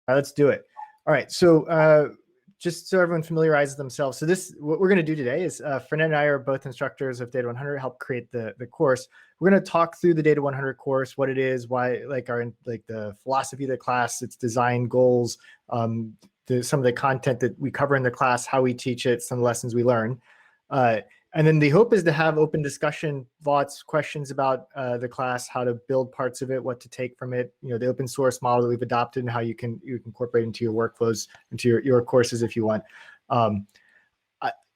right, let's do it. All right, so just so everyone familiarizes themselves. So what we're going to do today is Fernando and I are both instructors of Data 100, help create the course. We're going to talk through the Data 100 course, what it is, why, like the philosophy of the class, its design goals, some of the content that we cover in the class, how we teach it, some lessons we learn. And then the hope is to have open discussion, thoughts, questions about the class, how to build parts of it, what to take from it, the open source model that we've adopted and how you can incorporate into your workflows, into your courses if you want.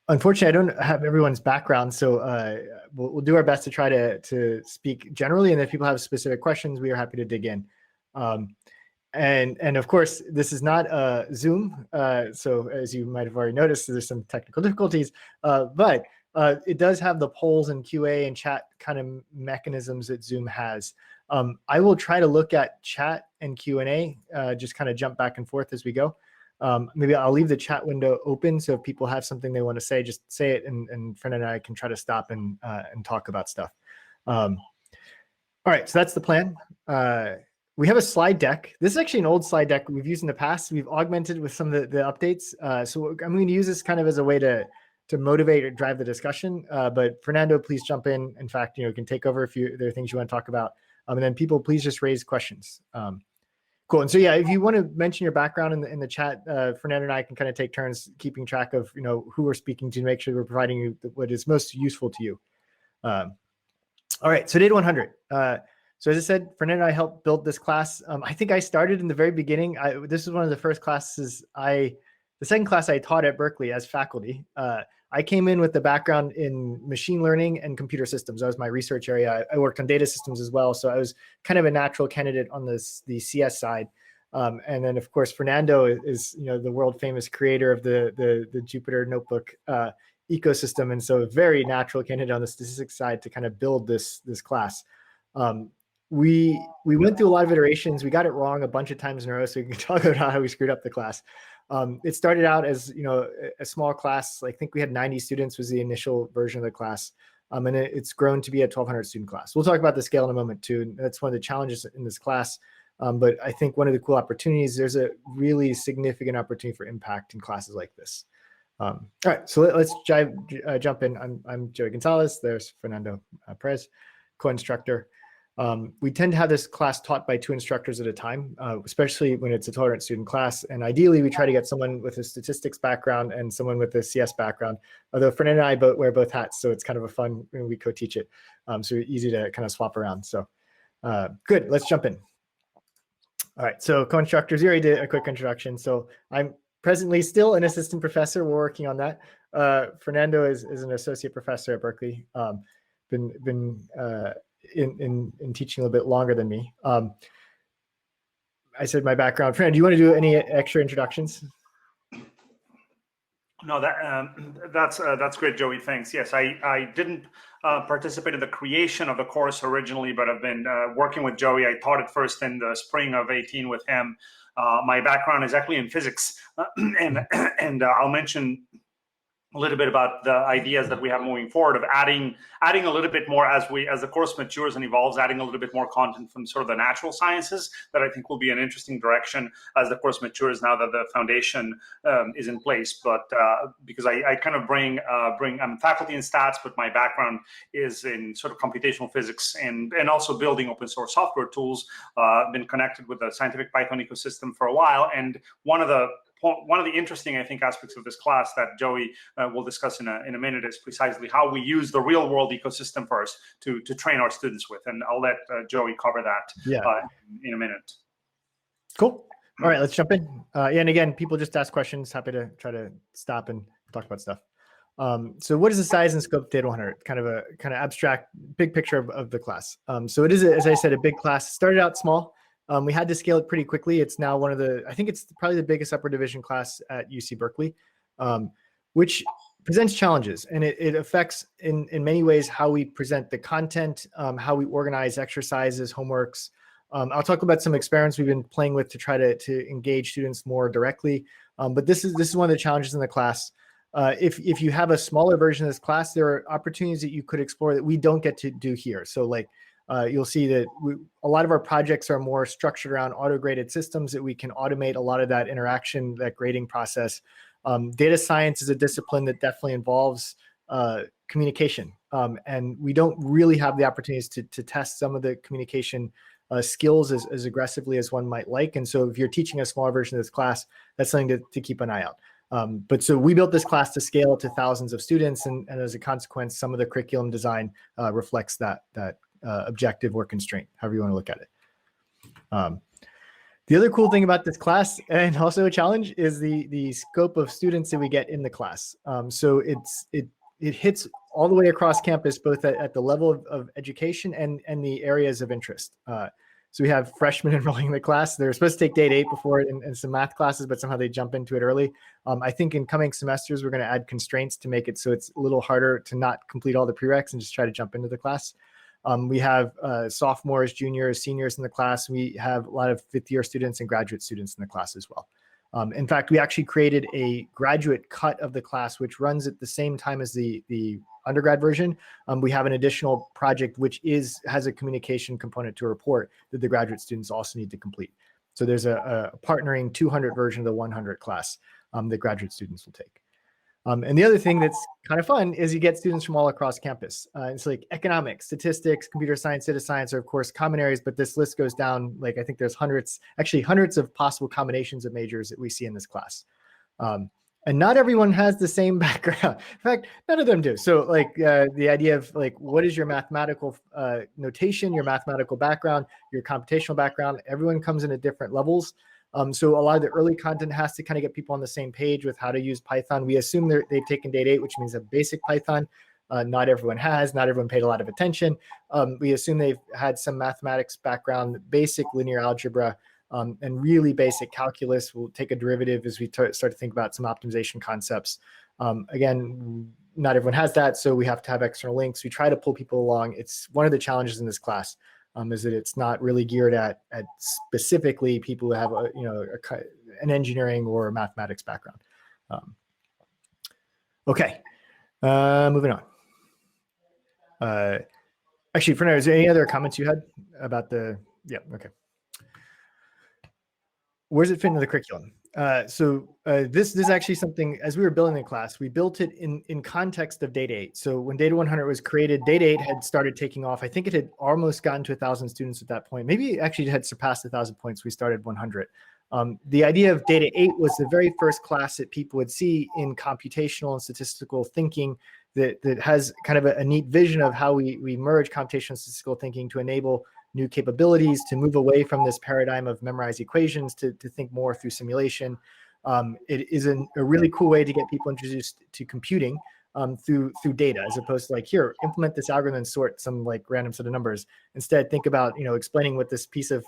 Unfortunately, I don't have everyone's background, so we'll do our best to try to speak generally, and if people have specific questions, we are happy to dig in. And of course, this is not Zoom, so as you might have already noticed, there's some technical difficulties, but it does have the polls and QA and chat kind of mechanisms that Zoom has. I will try to look at chat and Q&A, just kind of jump back and forth as we go. Maybe I'll leave the chat window open, so if people have something they want to say, just say it, and Fernando and I can try to stop and talk about stuff. All right, so that's the plan. We have a slide deck. This is actually an old slide deck we've used in the past. We've augmented with some of the updates. So I'm going to use this kind of as a way to motivate or drive the discussion. But Fernando, please jump in. In fact, you can take over if there are things you want to talk about. And then people, please just raise questions. Cool. And so, yeah, if you want to mention your background in the chat, Fernando and I can kind of take turns keeping track of, who we're speaking to make sure we're providing you what is most useful to you. All right. So Data 100. So as I said, Fernando and I helped build this class. I think I started in the very beginning. This is one of the first classes the second class I taught at Berkeley as faculty. I came in with the background in machine learning and computer systems. That was my research area. I worked on data systems as well, so I was kind of a natural candidate on the CS side. And then, of course, Fernando is the world famous creator of the Jupyter Notebook ecosystem, and so a very natural candidate on the statistics side to kind of build this class. We went through a lot of iterations. We got it wrong a bunch of times in a row, so we can talk about how we screwed up the class. It started out as a small class. I think we had 90 students was the initial version of the class, and it's grown to be a 1,200 student class. We'll talk about the scale in a moment too. And that's one of the challenges in this class. But I think one of the cool opportunities, there's a really significant opportunity for impact in classes like this. All right, so let's jump in. I'm Joey Gonzalez. There's Fernando Perez, co-instructor. We tend to have this class taught by 2 instructors at a time, especially when it's a 1,200 student class. And ideally, we try to get someone with a statistics background and someone with a CS background. Although Fernando and I wear both hats, so it's kind of a fun when we co-teach it. So easy to kind of swap around. So good, let's jump in. All right, so co-instructors, you already did a quick introduction. So I'm presently still an assistant professor. We're working on that. Fernando is an associate professor at Berkeley. Been in teaching a little bit longer than me. I said my background. Fernando, do you want to do any extra introductions? No, that's great, Joey. Thanks. Yes, I didn't participate in the creation of the course originally, but I've been working with Joey. I taught it first in the spring of 18 with him. My background is actually in physics, and I'll mention a little bit about the ideas that we have moving forward of adding a little bit more as the course matures and evolves, adding a little bit more content from sort of the natural sciences that I think will be an interesting direction as the course matures now that the foundation is in place. But because I kind of I'm faculty in stats, but my background is in sort of computational physics and also building open source software tools. Been connected with the scientific Python ecosystem for a while, and one of the interesting, I think, aspects of this class that Joey will discuss in a minute is precisely how we use the real world ecosystem first to train our students with. And I'll let Joey cover that in a minute. Cool. All right, let's jump in. And again, people just ask questions. Happy to try to stop and talk about stuff. So what is the size and scope of Data 100? Kind of abstract, big picture of the class. So it is, as I said, a big class. Started out small. We had to scale it pretty quickly. It's now I think it's probably the biggest upper division class at UC Berkeley, which presents challenges. And it affects in many ways how we present the content, how we organize exercises, homeworks. I'll talk about some experiments we've been playing with to try to engage students more directly. But this is one of the challenges in the class. If you have a smaller version of this class, there are opportunities that you could explore that we don't get to do here. So like, you'll see that a lot of our projects are more structured around auto-graded systems that we can automate a lot of that interaction, that grading process. Data science is a discipline that definitely involves communication. And we don't really have the opportunities to test some of the communication skills as aggressively as one might like. And so if you're teaching a smaller version of this class, that's something to keep an eye out. But so we built this class to scale to thousands of students, and as a consequence, some of the curriculum design reflects that objective or constraint, however you want to look at it. The other cool thing about this class, and also a challenge, is the scope of students that we get in the class. So it hits all the way across campus, both at the level of education and the areas of interest. So we have freshmen enrolling in the class. They're supposed to take date 8 before it and some math classes, but somehow they jump into it early. I think in coming semesters, we're going to add constraints to make it so it's a little harder to not complete all the prereqs and just try to jump into the class. We have sophomores, juniors, seniors in the class. We have a lot of fifth-year students and graduate students in the class as well. In fact, we actually created a graduate cut of the class, which runs at the same time as the undergrad version. We have an additional project which has a communication component to a report that the graduate students also need to complete. So there's a partnering 200 version of the 100 class that graduate students will take. And the other thing that's kind of fun is you get students from all across campus. It's like economics, statistics, computer science, data science are of course common areas, but this list goes down, like I think there's hundreds of possible combinations of majors that we see in this class. And not everyone has the same background. In fact, none of them do. So like the idea of like, what is your mathematical notation, your mathematical background, your computational background, everyone comes in at different levels. So a lot of the early content has to kind of get people on the same page with how to use Python. We assume they've taken date 8, which means a basic Python. Not everyone has, not everyone paid a lot of attention. We assume they've had some mathematics background, basic linear algebra, and really basic calculus. We'll take a derivative as we start to think about some optimization concepts. Again, not everyone has that, so we have to have external links. We try to pull people along. It's one of the challenges in this class. Is that it's not really geared at specifically people who have an engineering or a mathematics background. Okay, moving on. Actually, Fernando, is there any other comments you had about the? Yeah, okay. Where does it fit into the curriculum? This is actually something, as we were building the class, we built it in context of date 8. So when data 100 was created, date 8 had started taking off. I think it had almost gotten to 1,000 students at that point. Maybe it actually had surpassed 1,000 points. We started 100. The idea of data 8 was the very first class that people would see in computational and statistical thinking that has kind of a neat vision of how we merge computational and statistical thinking to enable new capabilities, to move away from this paradigm of memorize equations to think more through simulation. It is a really cool way to get people introduced to computing through data, as opposed to like, here, implement this algorithm and sort some like random set of numbers. Instead, think about explaining what this piece of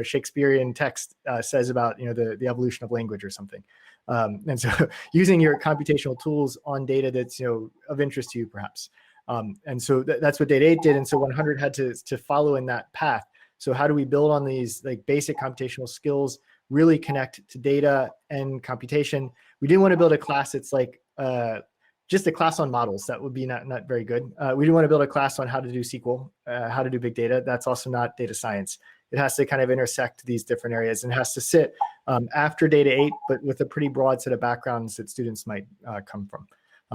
Shakespearean text says about the evolution of language or something. And so using your computational tools on data that's of interest to you, perhaps. And so that's what date 8 did. And so 100 had to follow in that path. So how do we build on these like basic computational skills, really connect to data and computation? We didn't want to build a class that's like just a class on models. That would be not very good. We didn't want to build a class on how to do SQL, how to do big data. That's also not data science. It has to kind of intersect these different areas and has to sit after data 8, but with a pretty broad set of backgrounds that students might come from.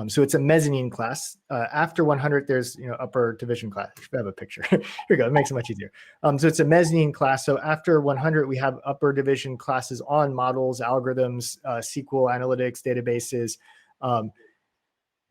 So it's a mezzanine class. After 100, there's upper division class. I have a picture. Here we go. It makes it much easier. So it's a mezzanine class. So after 100, we have upper division classes on models, algorithms, SQL, analytics, databases.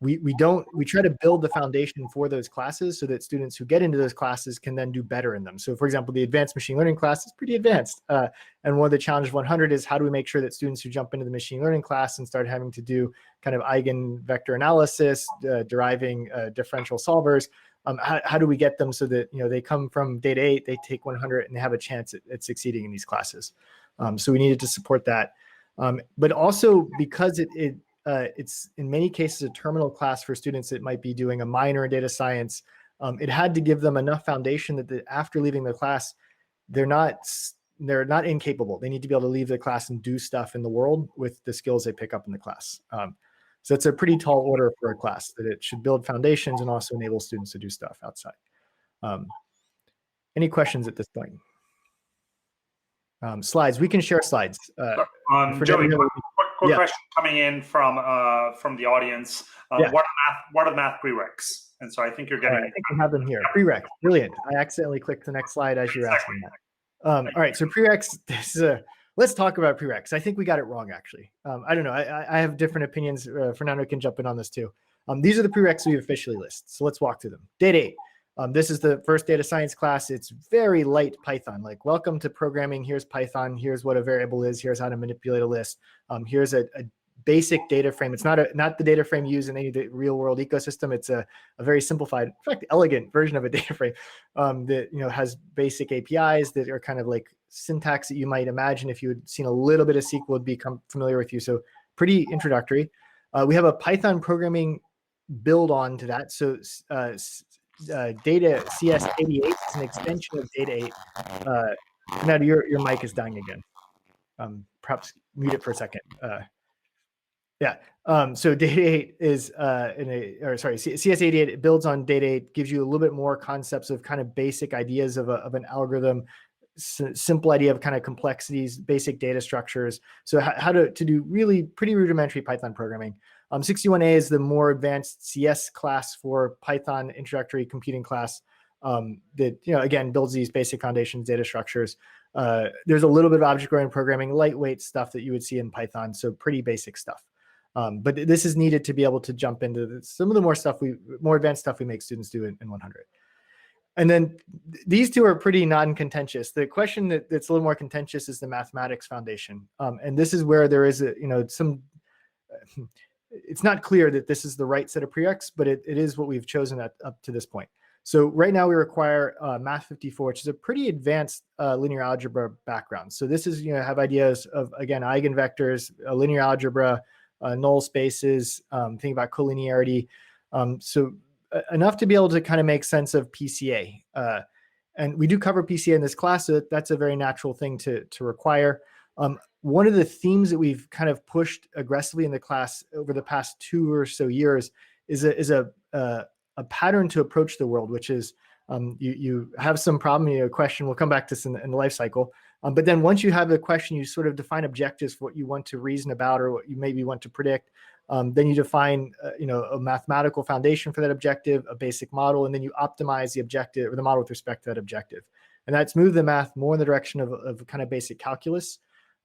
We try to build the foundation for those classes so that students who get into those classes can then do better in them. So for example, the advanced machine learning class is pretty advanced. And one of the challenges of 100 is how do we make sure that students who jump into the machine learning class and start having to do kind of eigenvector analysis, deriving differential solvers, how do we get them so that they come from data 8, they take 100 and they have a chance at succeeding in these classes. So we needed to support that. But also because it's in many cases a terminal class for students that might be doing a minor in data science. It had to give them enough foundation that after leaving the class, they're not incapable. They need to be able to leave the class and do stuff in the world with the skills they pick up in the class. So it's a pretty tall order for a class, that it should build foundations and also enable students to do stuff outside. Any questions at this point? Slides, we can share slides. Joey, quick question coming in from the audience. What are math prereqs? And so I think you're getting. I think we have them here. Prereqs, brilliant. I accidentally clicked the next slide as you were asking that. All right, so prereqs. Let's talk about prereqs. I think we got it wrong, actually. I don't know. I have different opinions. Fernando can jump in on this too. These are the prereqs we officially list. So let's walk through them. Data 8. This is the first data science class. It's very light Python, like welcome to programming. Here's Python. Here's what a variable is. Here's how to manipulate a list. Here's a basic data frame. It's not the data frame used in any real world ecosystem. It's a very simplified, in fact, elegant version of a data frame that has basic APIs that are kind of like syntax that you might imagine if you had seen a little bit of SQL would become familiar with you. So pretty introductory. We have a Python programming build on to that. So data CS88 is an extension of data 8. Now your mic is dying again. Perhaps mute it for a second. So data 8 is CS88. It builds on data 8, gives you a little bit more concepts of kind of basic ideas of an algorithm, simple idea of kind of complexities, basic data structures. So how to do really pretty rudimentary Python programming. 61A is the more advanced CS class for Python introductory computing class that, again, builds these basic foundations, data structures. There's a little bit of object-oriented programming, lightweight stuff that you would see in Python, so pretty basic stuff. But this is needed to be able to jump into some of the more advanced stuff we make students do in 100. And then these two are pretty non-contentious. The question that's a little more contentious is the mathematics foundation. And this is where there is it's not clear that this is the right set of prereqs, but it is what we've chosen up to this point. So right now we require Math 54, which is a pretty advanced linear algebra background. So this is, have ideas of, again, eigenvectors, linear algebra, null spaces, think about collinearity. So enough to be able to kind of make sense of PCA. And we do cover PCA in this class, so that's a very natural thing to require. One of the themes that we've kind of pushed aggressively in the class over the past 2 or so years is a pattern to approach the world, which is you have some problem, a question. We'll come back to this in the life cycle. But then once you have the question, you sort of define objectives for what you want to reason about or what you maybe want to predict. Then you define a mathematical foundation for that objective, a basic model, and then you optimize the objective or the model with respect to that objective. And that's moved the math more in the direction of kind of basic calculus.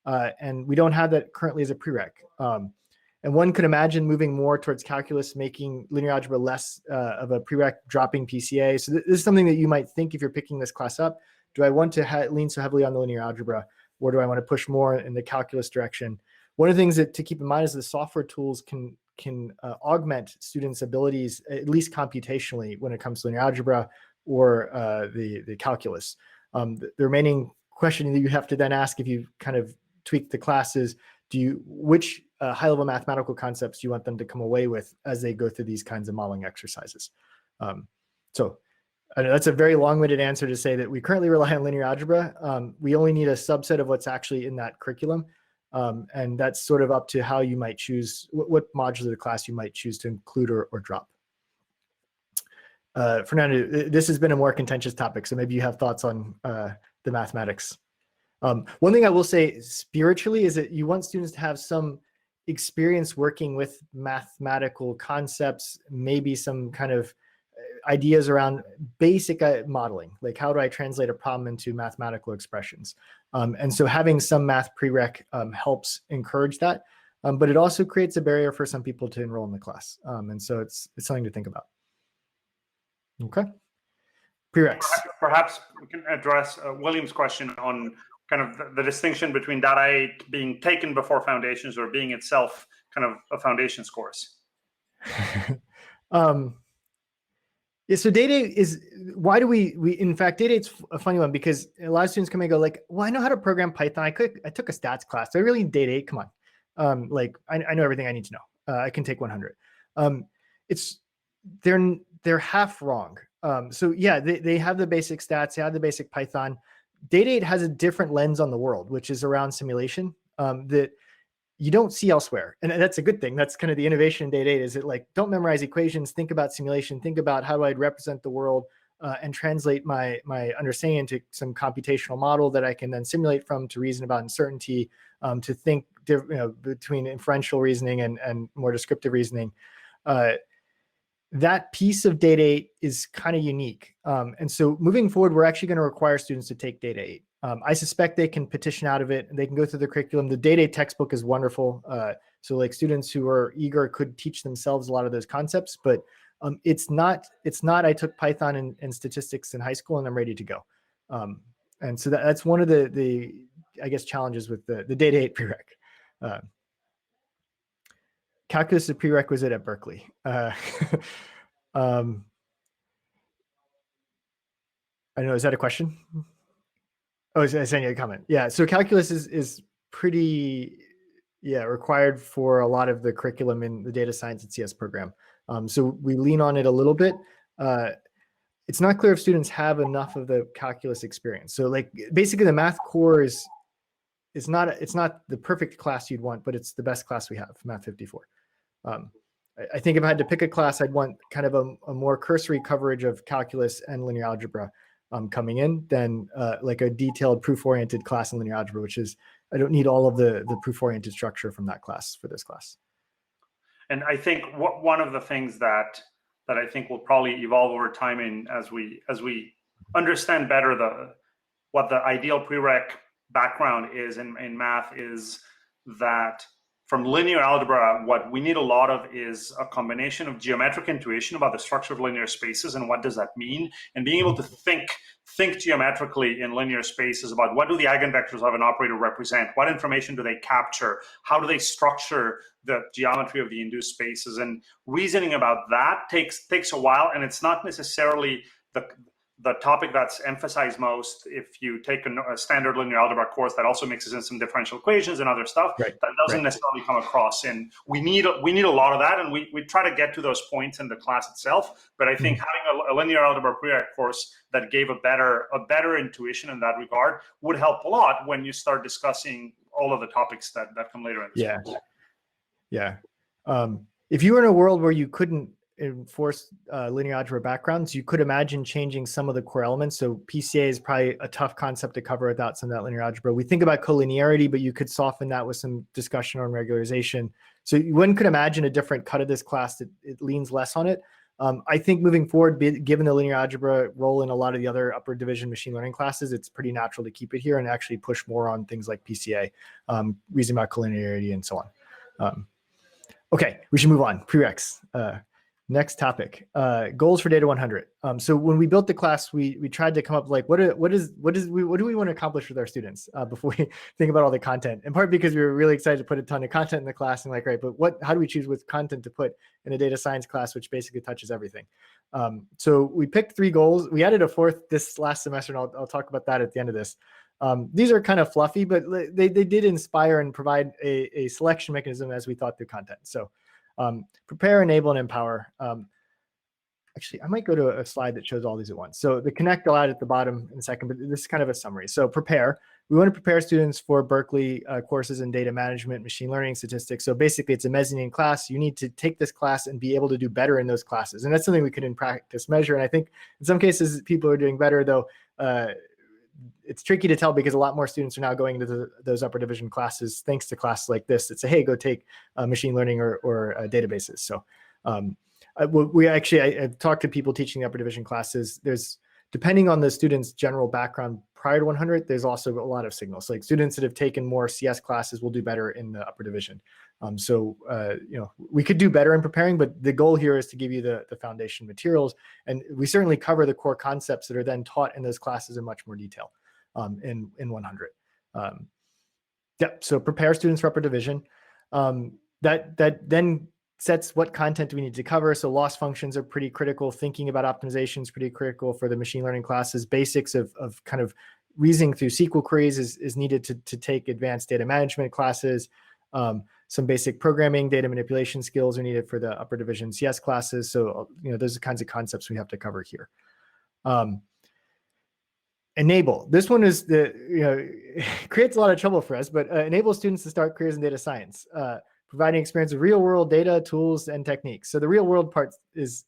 And we don't have that currently as a prereq. And one could imagine moving more towards calculus, making linear algebra less of a prereq, dropping PCA. So this is something that you might think if you're picking this class up. Do I want to lean so heavily on the linear algebra, or do I want to push more in the calculus direction? One of the things to keep in mind is the software tools can augment students' abilities, at least computationally, when it comes to linear algebra or the calculus. The remaining question that you have to then ask if you kind of tweak the classes, which high-level mathematical concepts do you want them to come away with as they go through these kinds of modeling exercises? So I know that's a very long-winded answer to say that we currently rely on linear algebra. We only need a subset of what's actually in that curriculum. And that's sort of up to how you might choose, what module of the class you might choose to include or drop. Fernando, this has been a more contentious topic, so maybe you have thoughts on the mathematics. One thing I will say spiritually is that you want students to have some experience working with mathematical concepts, maybe some kind of ideas around basic modeling, like how do I translate a problem into mathematical expressions? And so having some math prereq helps encourage that, but it also creates a barrier for some people to enroll in the class. And so it's something to think about. Okay. Prereqs. Perhaps we can address William's question on kind of the distinction between data 8 being taken before foundations or being itself kind of a foundations course. Yeah, so data is, why do we in fact, data it's a funny one because a lot of students come and go like, well, I know how to program Python. I took a stats class. Do I really need data 8? Come on. Like I know everything I need to know. I can take 100. They're half wrong. So yeah, they have the basic stats, they have the basic Python. Data 8 has a different lens on the world, which is around simulation that you don't see elsewhere. And that's a good thing. That's kind of the innovation in data 8 is it like, don't memorize equations, think about simulation, think about how do I represent the world and translate my understanding into some computational model that I can then simulate from to reason about uncertainty, to think between inferential reasoning and more descriptive reasoning. That piece of data 8 is kind of unique. And so moving forward, we're actually going to require students to take data 8. I suspect they can petition out of it and they can go through the curriculum. The data 8 textbook is wonderful. So like students who are eager could teach themselves a lot of those concepts, but it's not I took Python and statistics in high school and I'm ready to go. And so that's one of the I guess challenges with the data 8 prereq. Calculus is a prerequisite at Berkeley. I don't know, is that a question? Oh, I sent you a comment. Yeah, so calculus is pretty required for a lot of the curriculum in the data science and CS program. So we lean on it a little bit. It's not clear if students have enough of the calculus experience. So like basically the math core is not the perfect class you'd want, but it's the best class we have, Math 54. I think if I had to pick a class, I'd want kind of a more cursory coverage of calculus and linear algebra coming in than like a detailed proof-oriented class in linear algebra, which is, I don't need all of the proof-oriented structure from that class for this class. And I think one of the things that I think will probably evolve over time as we understand better what the ideal prereq background is in math is that from linear algebra, what we need a lot of is a combination of geometric intuition about the structure of linear spaces and what does that mean, and being able to think geometrically in linear spaces about what do the eigenvectors of an operator represent, what information do they capture, how do they structure the geometry of the induced spaces, and reasoning about that takes a while, and it's not necessarily the topic that's emphasized most if you take a standard linear algebra course that also mixes in some differential equations and other stuff. Right. That doesn't necessarily come across. And we need a lot of that, and we try to get to those points in the class itself. But I think having a linear algebra prereq course that gave a better intuition in that regard would help a lot when you start discussing all of the topics that come later in this course. Yeah. If you were in a world where you couldn't enforce linear algebra backgrounds, you could imagine changing some of the core elements. So PCA is probably a tough concept to cover without some of that linear algebra. We think about collinearity, but you could soften that with some discussion on regularization. So one could imagine a different cut of this class that it leans less on it. I think moving forward, given the linear algebra role in a lot of the other upper division machine learning classes, it's pretty natural to keep it here and actually push more on things like PCA, reasoning about collinearity and so on. Okay, we should move on. Prereqs. Next topic, goals for Data 100. So when we built the class, we tried to come up with like, what do we want to accomplish with our students before we think about all the content? In part because we were really excited to put a ton of content in the class and like, right, but how do we choose what content to put in a data science class, which basically touches everything? So we picked 3 goals. We added a 4th this last semester, and I'll talk about that at the end of this. These are kind of fluffy, but they did inspire and provide a selection mechanism as we thought through content. So prepare, enable, and empower. Actually, I might go to a slide that shows all these at once. So the connect I'll add at the bottom in a second, but this is kind of a summary. So prepare. We want to prepare students for Berkeley courses in data management, machine learning, statistics. So basically, it's a mezzanine class. You need to take this class and be able to do better in those classes. And that's something we can in practice measure. And I think in some cases, people are doing better, though it's tricky to tell because a lot more students are now going into those upper division classes thanks to classes like this that say, hey, go take machine learning or databases. So I've talked to people teaching the upper division classes. There's, depending on the student's general background prior to 100, there's also a lot of signals. Like students that have taken more CS classes will do better in the upper division. We could do better in preparing, but the goal here is to give you the foundation materials. And we certainly cover the core concepts that are then taught in those classes in much more detail in 100. So prepare students for upper division. That then sets what content do we need to cover. So loss functions are pretty critical. Thinking about optimization is pretty critical for the machine learning classes. Basics of kind of reasoning through SQL queries is needed to take advanced data management classes. Some basic programming, data manipulation skills are needed for the upper division CS classes. So, those are the kinds of concepts we have to cover here. Enable. This one is creates a lot of trouble for us, but enable students to start careers in data science. Providing experience with real world data, tools, and techniques. So the real world part is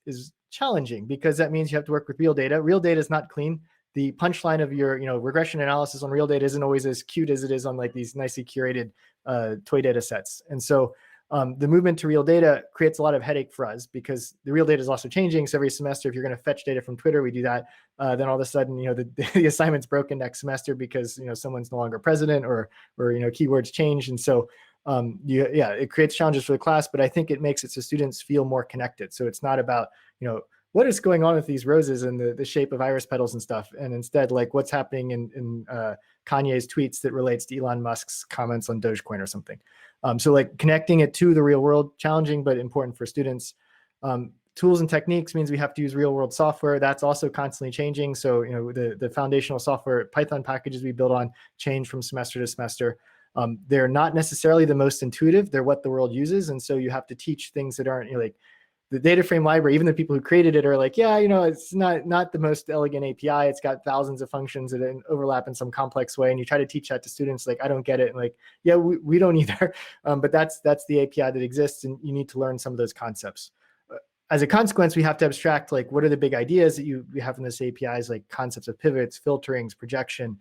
challenging because that means you have to work with real data. Real data is not clean. The punchline of your, regression analysis on real data isn't always as cute as it is on like these nicely curated toy data sets. And so the movement to real data creates a lot of headache for us because the real data is also changing. So every semester, if you're going to fetch data from Twitter, we do that. Then all of a sudden, the assignment's broken next semester because someone's no longer president or keywords change. And so it creates challenges for the class, but I think it makes it so students feel more connected. So it's not about what is going on with these roses and the shape of iris petals and stuff, and instead like what's happening in Kanye's tweets that relates to Elon Musk's comments on Dogecoin or something. So like connecting it to the real world, challenging but important for students. Tools and techniques means we have to use real world software. That's also constantly changing. So the foundational software Python packages we build on change from semester to semester. They're not necessarily the most intuitive. They're what the world uses, and so you have to teach things that aren't like the data frame library. Even the people who created it are like, it's not the most elegant API. It's got thousands of functions that overlap in some complex way. And you try to teach that to students, like, I don't get it. And like, yeah, we don't either. But that's the API that exists, and you need to learn some of those concepts. As a consequence, we have to abstract, like, what are the big ideas that we have in this APIs, like concepts of pivots, filterings, projection.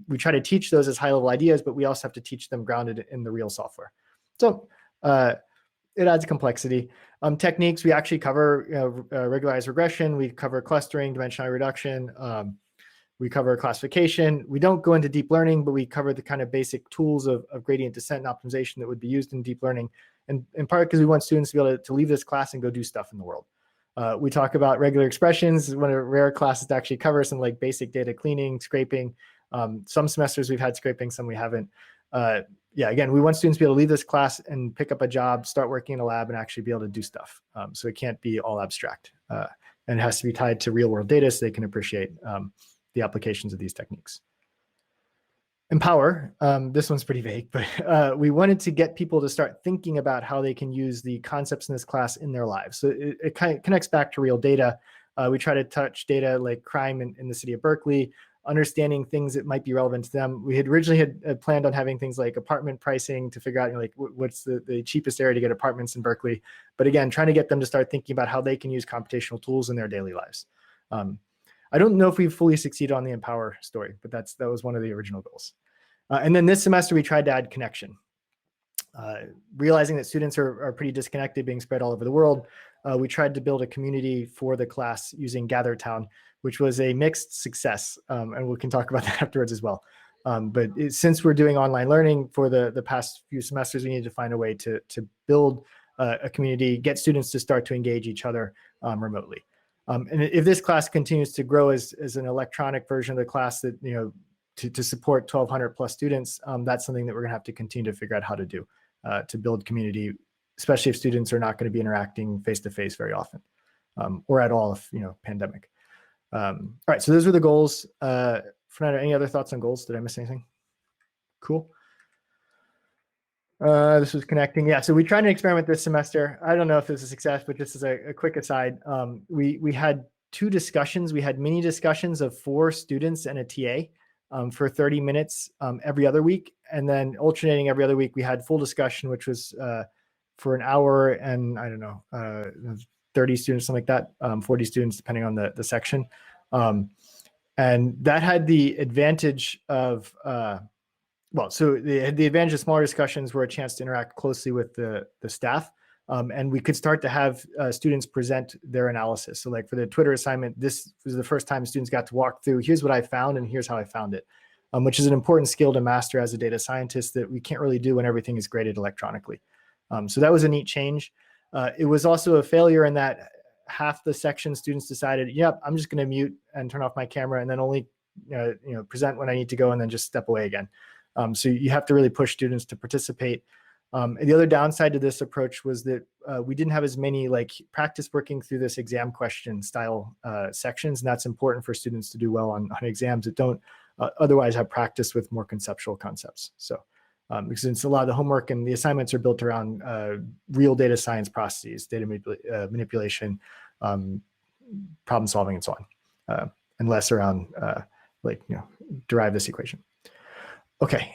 We try to teach those as high-level ideas, but we also have to teach them grounded in the real software. So it adds complexity. Techniques, we actually cover regularized regression. We cover clustering, dimensionality reduction. We cover classification. We don't go into deep learning, but we cover the kind of basic tools of gradient descent and optimization that would be used in deep learning. And in part because we want students to be able to leave this class and go do stuff in the world. We talk about regular expressions, one of the rare classes to actually cover some like basic data cleaning, scraping. Some semesters we've had scraping, some we haven't. Again, we want students to be able to leave this class and pick up a job, start working in a lab, and actually be able to do stuff. So it can't be all abstract. And it has to be tied to real world data so they can appreciate the applications of these techniques. Empower, this one's pretty vague, but we wanted to get people to start thinking about how they can use the concepts in this class in their lives. So it kind of connects back to real data. We try to touch data like crime in the city of Berkeley, understanding things that might be relevant to them. We had originally had planned on having things like apartment pricing to figure out like what's the cheapest area to get apartments in Berkeley. But again, trying to get them to start thinking about how they can use computational tools in their daily lives. I don't know if we've fully succeeded on the Empower story, but that was one of the original goals. And then this semester, we tried to add connection. Realizing that students are pretty disconnected, being spread all over the world, we tried to build a community for the class using GatherTown, which was a mixed success. And we can talk about that afterwards as well. But since we're doing online learning for the past few semesters, we needed to find a way to build a community, get students to start to engage each other remotely. And if this class continues to grow as an electronic version of the class that, to support 1,200 plus students, that's something that we're gonna have to continue to figure out how to do to build community, especially if students are not gonna be interacting face-to-face very often, or at all if, pandemic. All right, so those were the goals. Fernando, any other thoughts on goals? Did I miss anything? Cool. This was connecting. Yeah, so we tried an experiment this semester. I don't know if this is a success, but just as a quick aside, we had 2 discussions. We had mini discussions of 4 students and a TA for 30 minutes every other week. And then alternating every other week, we had full discussion, which was for an hour and I don't know, 30 students, something like that, 40 students, depending on the section. And that had the advantage of, so the advantage of smaller discussions were a chance to interact closely with the staff. And we could start to have students present their analysis. So like for the Twitter assignment, this was the first time students got to walk through, here's what I found and here's how I found it, which is an important skill to master as a data scientist that we can't really do when everything is graded electronically. So that was a neat change. It was also a failure in that half the section students decided, yep, I'm just going to mute and turn off my camera and then only present when I need to go and then just step away again. So you have to really push students to participate. And the other downside to this approach was that we didn't have as many like practice working through this exam question style sections. And that's important for students to do well on exams that don't otherwise have practice with more conceptual concepts. So because it's a lot of the homework and the assignments are built around real data science processes, data manipulation, problem solving, and so on, and less around derive this equation. Okay,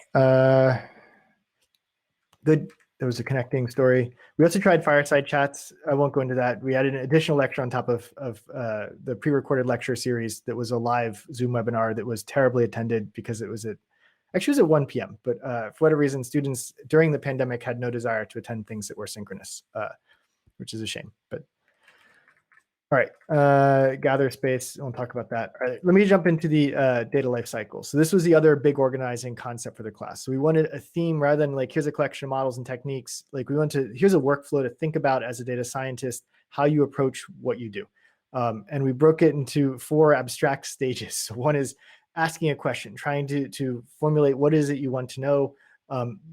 good. there was a connecting story. We also tried fireside chats. I won't go into that. We added an additional lecture on top of the pre-recorded lecture series that was a live Zoom webinar that was terribly attended because it was at 1 p.m. But for whatever reason, students during the pandemic had no desire to attend things that were synchronous, which is a shame. But all right, gather space. We'll talk about that. All right, let me jump into the data lifecycle. So this was the other big organizing concept for the class. So we wanted a theme rather than like, here's a collection of models and techniques. Like we want to, here's a workflow to think about as a data scientist, how you approach what you do. And we broke it into 4 abstract stages. So one is asking a question, trying to formulate what is it you want to know,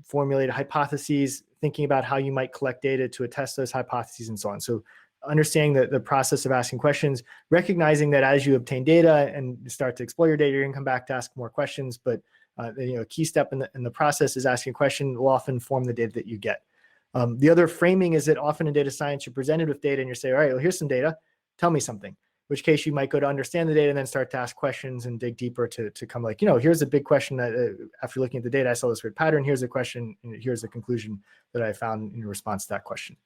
formulate hypotheses, thinking about how you might collect data to attest those hypotheses and so on. So understanding the process of asking questions, recognizing that as you obtain data and start to explore your data, you're gonna come back to ask more questions. But a key step in the process is asking a question will often form the data that you get. The other framing is that often in data science, you're presented with data and you say, all right, well, here's some data, tell me something. In which case you might go to understand the data and then start to ask questions and dig deeper to come like, here's a big question that after looking at the data, I saw this weird pattern. Here's a question, and here's the conclusion that I found in response to that question.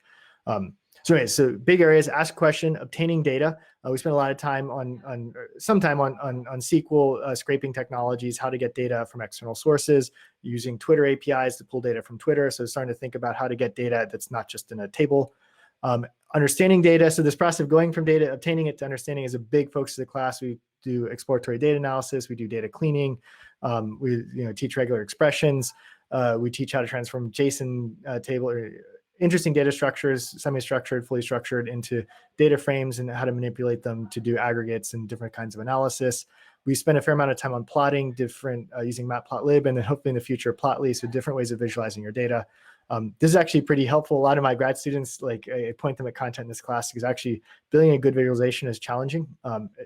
So big areas: ask a question, obtaining data. We spent a lot of time on SQL scraping technologies, how to get data from external sources, using Twitter APIs to pull data from Twitter. So starting to think about how to get data that's not just in a table. Understanding data. So this process of going from data, obtaining it to understanding is a big focus of the class. We do exploratory data analysis. We do data cleaning. We teach regular expressions. We teach how to transform JSON table or interesting data structures, semi-structured, fully structured, into data frames and how to manipulate them to do aggregates and different kinds of analysis. We spend a fair amount of time on plotting different using Matplotlib and then hopefully in the future Plotly, so different ways of visualizing your data. This is actually pretty helpful. A lot of my grad students, like I point them at content in this class because actually building a good visualization is challenging,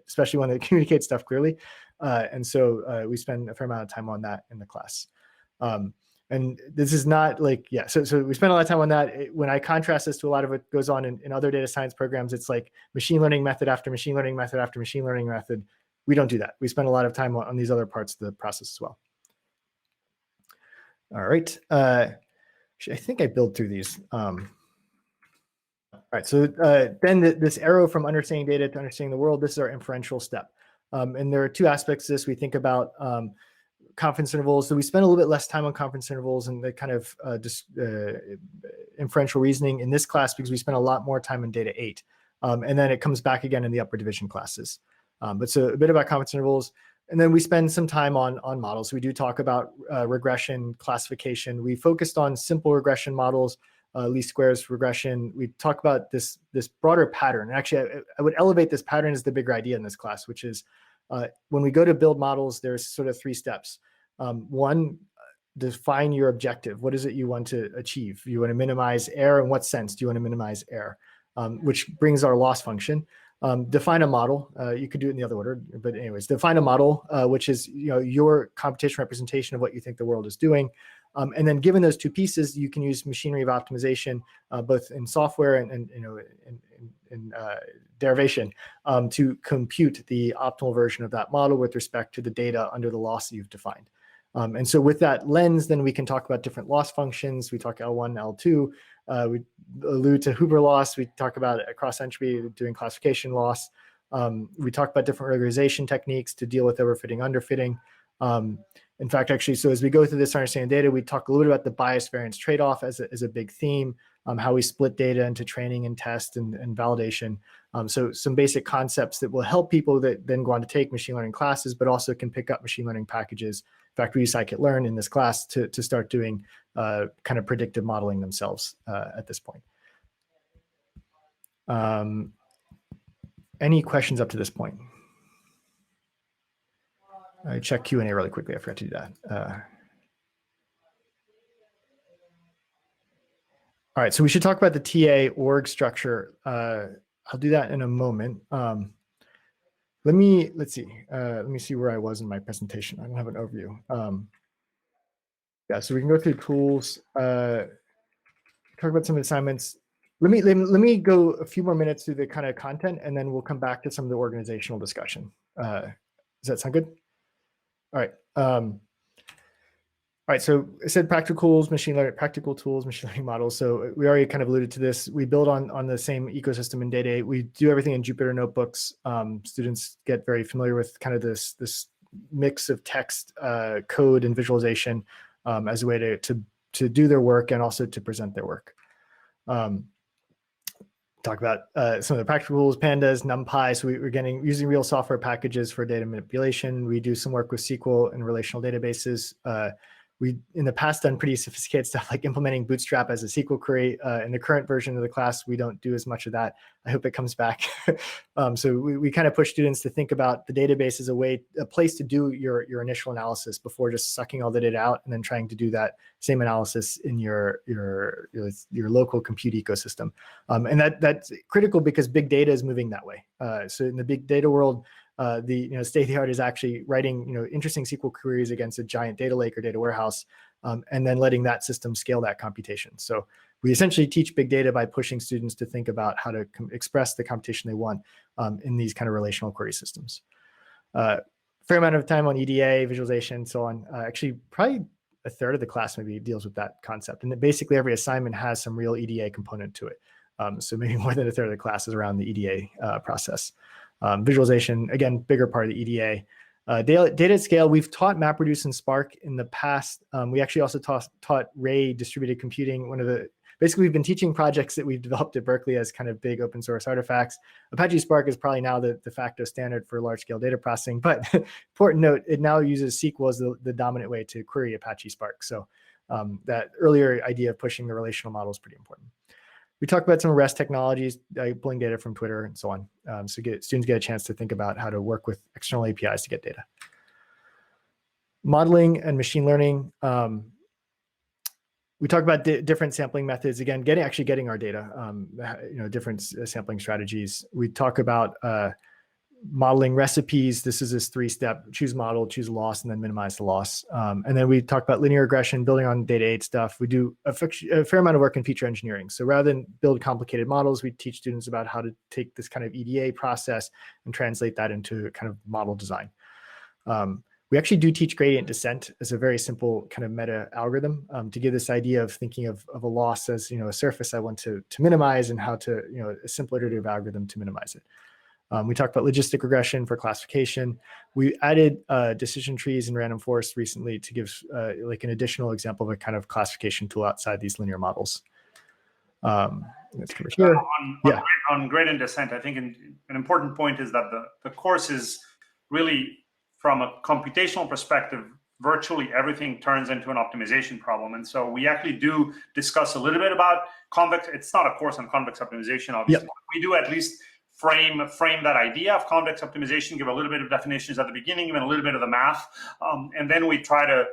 especially when they communicate stuff clearly. And so we spend a fair amount of time on that in the class. And this is not like, so we spend a lot of time on that. When I contrast this to a lot of what goes on in other data science programs, it's like machine learning method after machine learning method after machine learning method. We don't do that. We spend a lot of time on these other parts of the process as well. All right. I think I build through these. All right, so then this arrow from understanding data to understanding the world, this is our inferential step. And there are 2 aspects to this. We think about confidence intervals. So we spend a little bit less time on confidence intervals and the kind of inferential reasoning in this class because we spend a lot more time in data 8. And then it comes back again in the upper division classes. But so a bit about confidence intervals. And then we spend some time on models. We do talk about regression, classification. We focused on simple regression models, least squares regression. We talk about this broader pattern. And actually, I would elevate this pattern as the bigger idea in this class, which is when we go to build models, there's sort of 3 steps. One, define your objective. What is it you want to achieve? You want to minimize error. In what sense do you want to minimize error? Which brings our loss function. Define a model. You could do it in the other order, but anyways, define a model, which is your computation representation of what you think the world is doing. And then given those 2 pieces, you can use machinery of optimization, both in software and in derivation, to compute the optimal version of that model with respect to the data under the loss that you've defined. And so with that lens, then we can talk about different loss functions. We talk L1, L2. We allude to Huber loss. We talk about cross entropy, doing classification loss. We talk about different regularization techniques to deal with overfitting, underfitting. In fact, actually, so as we go through this understanding data, we talk a little bit about the bias variance trade-off as a big theme, how we split data into training and test and validation. So some basic concepts that will help people that then go on to take machine learning classes, but also can pick up machine learning packages. In fact, we use scikit-learn in this class to start doing kind of predictive modeling themselves at this point. Any questions up to this point? I check Q&A really quickly. I forgot to do that. All right, so we should talk about the TA org structure. I'll do that in a moment. Let's see. Let me see where I was in my presentation. I don't have an overview. Yeah, so we can go through tools, talk about some assignments. Let me go a few more minutes through the kind of content, and then we'll come back to some of the organizational discussion. Does that sound good? All right. All All right, so I said practical tools, machine learning models. So we already kind of alluded to this. We build on the same ecosystem in Data 8. We do everything in Jupyter notebooks. Students get very familiar with kind of this mix of text, code, and visualization as a way to do their work and also to present their work. Talk about some of the practical tools, pandas, NumPy. So we're using real software packages for data manipulation. We do some work with SQL and relational databases. We, in the past, done pretty sophisticated stuff like implementing Bootstrap as a SQL query. In the current version of the class, we don't do as much of that. I hope it comes back. So we kind of push students to think about the database as a place to do your initial analysis before just sucking all the data out and then trying to do that same analysis in your local compute ecosystem. And that's critical because big data is moving that way. So in the big data world, the state of the art is actually writing interesting SQL queries against a giant data lake or data warehouse, and then letting that system scale that computation. So we essentially teach big data by pushing students to think about how to express the computation they want in these kind of relational query systems. Fair amount of time on EDA, visualization, so on. Actually, probably a third of the class maybe deals with that concept. And basically every assignment has some real EDA component to it. So maybe more than a third of the class is around the EDA process. Visualization, again, bigger part of the EDA. Data at scale, we've taught MapReduce and Spark in the past. We actually also taught Ray distributed computing. Basically, we've been teaching projects that we've developed at Berkeley as kind of big open source artifacts. Apache Spark is probably now the de facto standard for large scale data processing, but important note, it now uses SQL as the dominant way to query Apache Spark. So that earlier idea of pushing the relational model is pretty important. We talk about some REST technologies, pulling data from Twitter and so on. So students get a chance to think about how to work with external APIs to get data. Modeling and machine learning. We talk about different sampling methods. Again, getting our data, different sampling strategies. We talk about modeling recipes. This is this 3-step: choose model, choose loss, and then minimize the loss. And then we talk about linear regression, building on Data 8 stuff. We do a fair amount of work in feature engineering. So rather than build complicated models, we teach students about how to take this kind of EDA process and translate that into kind of model design. We actually do teach gradient descent as a very simple kind of meta algorithm to give this idea of thinking of a loss as a surface I want to minimize, and how to a simple iterative algorithm to minimize it. We talked about logistic regression for classification. We added decision trees and random forest recently to give like an additional example of a kind of classification tool outside these linear models. Let's come here. On gradient descent, I think an important point is that the course is really, from a computational perspective, virtually everything turns into an optimization problem. And so we actually do discuss a little bit about convex. It's not a course on convex optimization, obviously. Yep. We do at least frame that idea of convex optimization, give a little bit of definitions at the beginning, even a little bit of the math. And then we try to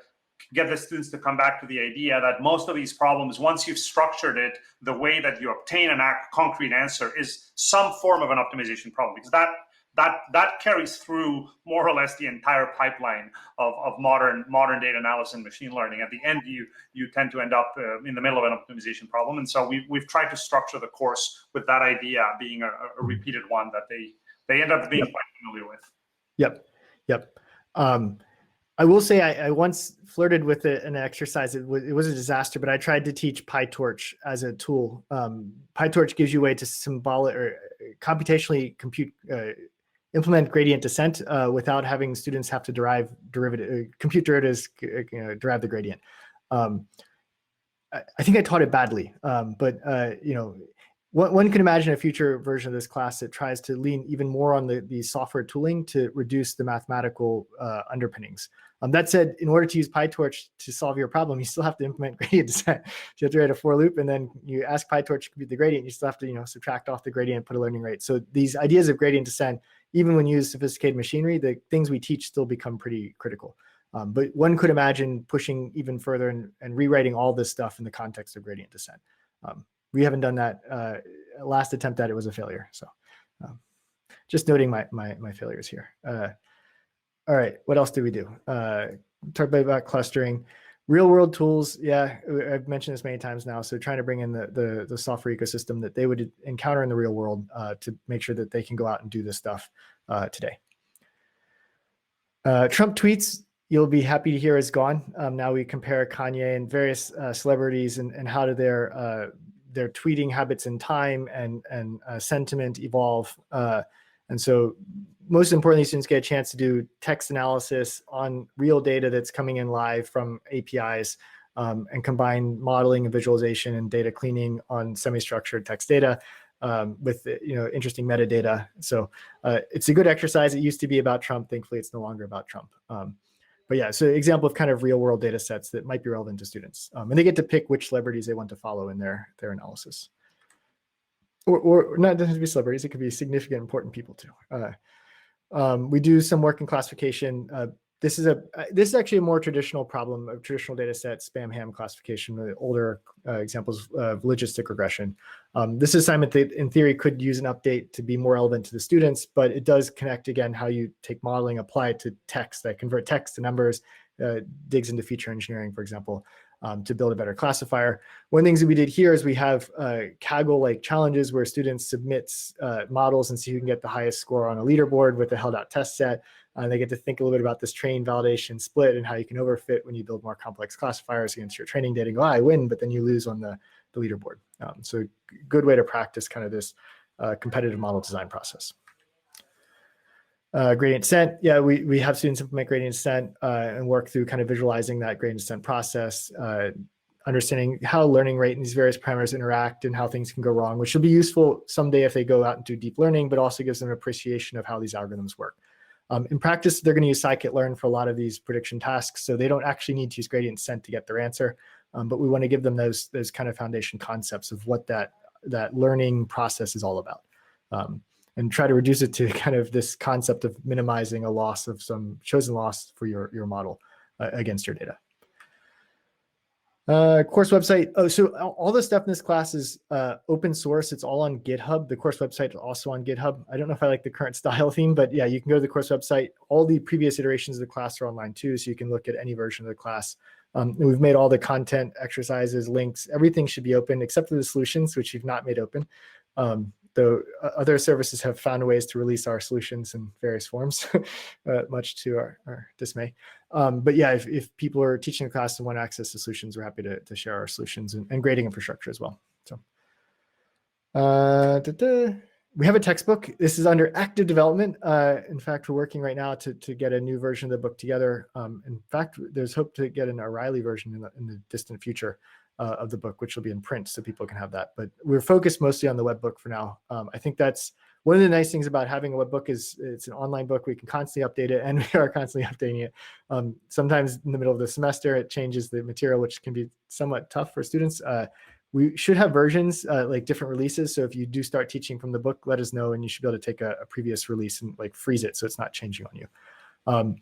get the students to come back to the idea that most of these problems, once you've structured it, the way that you obtain an concrete answer is some form of an optimization problem, because that carries through more or less the entire pipeline of modern data analysis and machine learning. At the end, you tend to end up in the middle of an optimization problem. And so we've tried to structure the course with that idea being a repeated one that they end up being quite familiar with. Yep. I will say I once flirted with an exercise. It was a disaster, but I tried to teach PyTorch as a tool. PyTorch gives you a way to symbolic or computationally implement gradient descent without having students have to compute derivatives, derive the gradient. I think I taught it badly, but one can imagine a future version of this class that tries to lean even more on the software tooling to reduce the mathematical underpinnings. That said, in order to use PyTorch to solve your problem, you still have to implement gradient descent. You have to write a for loop, and then you ask PyTorch to compute the gradient. You still have to subtract off the gradient, put a learning rate. So these ideas of gradient descent, even when you use sophisticated machinery, the things we teach still become pretty critical. But one could imagine pushing even further and rewriting all this stuff in the context of gradient descent. We haven't done that. Last attempt at it was a failure. So just noting my failures here. All right, what else do we do? Talk about clustering. Real world tools, yeah, I've mentioned this many times now. So trying to bring in the software ecosystem that they would encounter in the real world to make sure that they can go out and do this stuff today. Trump tweets, you'll be happy to hear is gone. Now we compare Kanye and various celebrities and how do their tweeting habits and time and sentiment evolve. And so most importantly, students get a chance to do text analysis on real data that's coming in live from APIs, and combine modeling and visualization and data cleaning on semi-structured text data with interesting metadata. So it's a good exercise. It used to be about Trump. Thankfully, it's no longer about Trump. But yeah, so example of kind of real world data sets that might be relevant to students. And they get to pick which celebrities they want to follow in their analysis. Or not, it doesn't have to be celebrities, it could be significant, important people too. We do some work in classification. This is actually a more traditional problem of traditional data sets, spam ham classification, the older examples of logistic regression. This assignment that in theory could use an update to be more relevant to the students, but it does connect again how you take modeling, apply it to text, that convert text to numbers, digs into feature engineering, for example, to build a better classifier. One of the things that we did here is we have Kaggle-like challenges where students submit models and see who can get the highest score on a leaderboard with a held out test set. They get to think a little bit about this train validation split and how you can overfit when you build more complex classifiers against your training data and go, I win, but then you lose on the leaderboard. So good way to practice kind of this competitive model design process. Gradient descent, yeah, we have students implement gradient descent and work through kind of visualizing that gradient descent process, understanding how learning rate and these various parameters interact and how things can go wrong, which will be useful someday if they go out and do deep learning, but also gives them an appreciation of how these algorithms work. In practice, they're going to use scikit-learn for a lot of these prediction tasks, so they don't actually need to use gradient descent to get their answer, but we want to give them those kind of foundation concepts of what that learning process is all about, and try to reduce it to kind of this concept of minimizing a loss of some chosen loss for your model against your data. Course website. Oh, so all the stuff in this class is open source. It's all on GitHub. The course website is also on GitHub. I don't know if I like the current style theme, but yeah, you can go to the course website. All the previous iterations of the class are online too, so you can look at any version of the class. We've made all the content, exercises, links, everything should be open except for the solutions, which you've not made open. Though other services have found ways to release our solutions in various forms, much to our dismay. But yeah, if people are teaching a class and want access to solutions, we're happy to share our solutions and grading infrastructure as well. So we have a textbook. This is under active development. In fact, we're working right now to get a new version of the book together. In fact, there's hope to get an O'Reilly version in the distant future of the book, which will be in print so people can have that. But we're focused mostly on the Webbook for now. I think that's one of the nice things about having a Webbook is it's an online book. We can constantly update it, and we are constantly updating it. Sometimes in the middle of the semester, it changes the material, which can be somewhat tough for students. We should have versions, like different releases. So if you do start teaching from the book, let us know, and you should be able to take a previous release and like freeze it so it's not changing on you.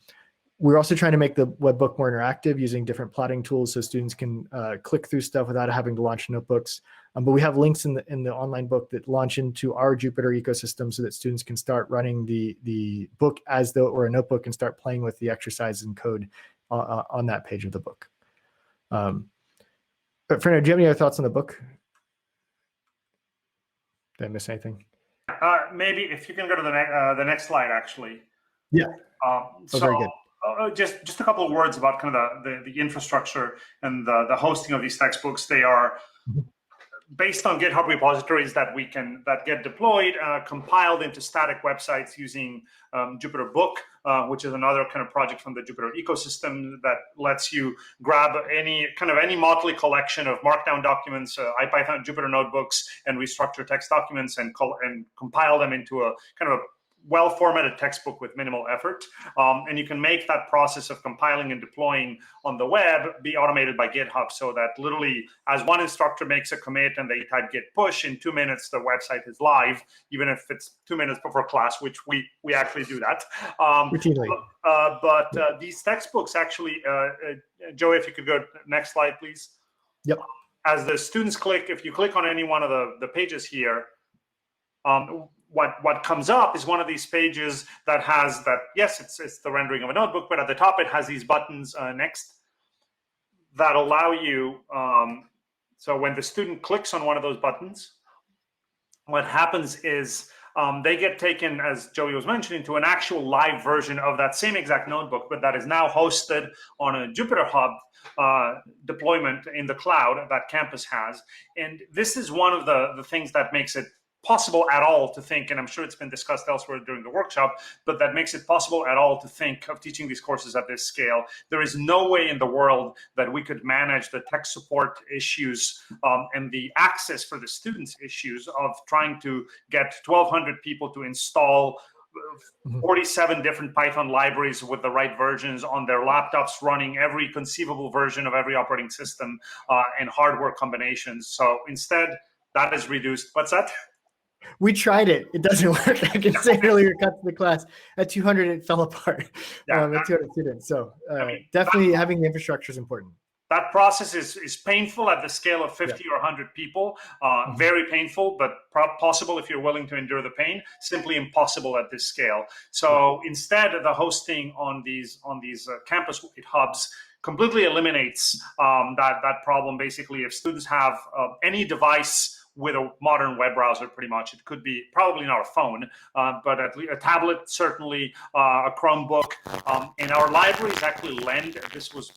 We're also trying to make the Webbook more interactive using different plotting tools so students can click through stuff without having to launch notebooks. But we have links in the online book that launch into our Jupyter ecosystem so that students can start running the book as though it were a notebook and start playing with the exercises and code on that page of the book. But Fernando, do you have any other thoughts on the book? Did I miss anything? Maybe if you can go to the next slide, actually. Yeah. Very good. Just a couple of words about kind of the infrastructure and the hosting of these textbooks. They are based on GitHub repositories that get deployed, compiled into static websites using Jupyter Book, which is another kind of project from the Jupyter ecosystem that lets you grab any motley collection of Markdown documents, IPython, Jupyter notebooks, and restructure text documents and compile them into a kind of a well-formatted textbook with minimal effort. And you can make that process of compiling and deploying on the web be automated by GitHub, so that literally as one instructor makes a commit and they type git push, in 2 minutes the website is live, even if it's 2 minutes before class, which we actually do that. Routinely. But these textbooks actually, Joey, if you could go next slide, please. Yep. As the students click, if you click on any one of the pages here, what comes up is one of these pages that has that, yes, it's the rendering of a notebook, but at the top it has these buttons next that allow you, so when the student clicks on one of those buttons, what happens is they get taken, as Joey was mentioning, to an actual live version of that same exact notebook, but that is now hosted on a Jupyter Hub deployment in the cloud that campus has. And this is one of the things that makes it possible at all to think, and I'm sure it's been discussed elsewhere during the workshop, but that makes it possible at all to think of teaching these courses at this scale. There is no way in the world that we could manage the tech support issues and the access for the students issues of trying to get 1,200 people to install 47 different Python libraries with the right versions on their laptops, running every conceivable version of every operating system and hardware combinations. So instead, that is reduced. What's that? We tried it. It doesn't work. I can say earlier, cut to the class. At 200, it fell apart. At 200 students. So definitely having the infrastructure is important. That process is painful at the scale of 50 or 100 people. Very painful, but possible if you're willing to endure the pain. Simply impossible at this scale. So instead, the hosting on these campus hubs completely eliminates that problem. Basically, if students have any device with a modern web browser, pretty much. It could be probably not a phone, but at least a tablet, certainly a Chromebook. And our libraries actually lend, this was,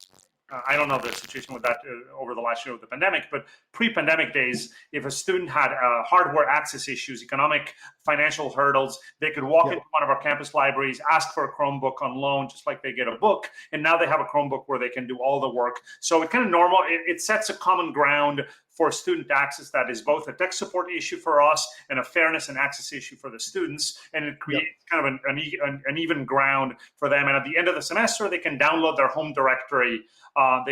I don't know the situation with that over the last year of the pandemic, but pre-pandemic days, if a student had hardware access issues, economic, financial hurdles, they could walk into one of our campus libraries, ask for a Chromebook on loan, just like they get a book. And now they have a Chromebook where they can do all the work. So it kind of normal, it sets a common ground for student access that is both a tech support issue for us and a fairness and access issue for the students. And it creates kind of an even ground for them. And at the end of the semester, they can download their home directory. And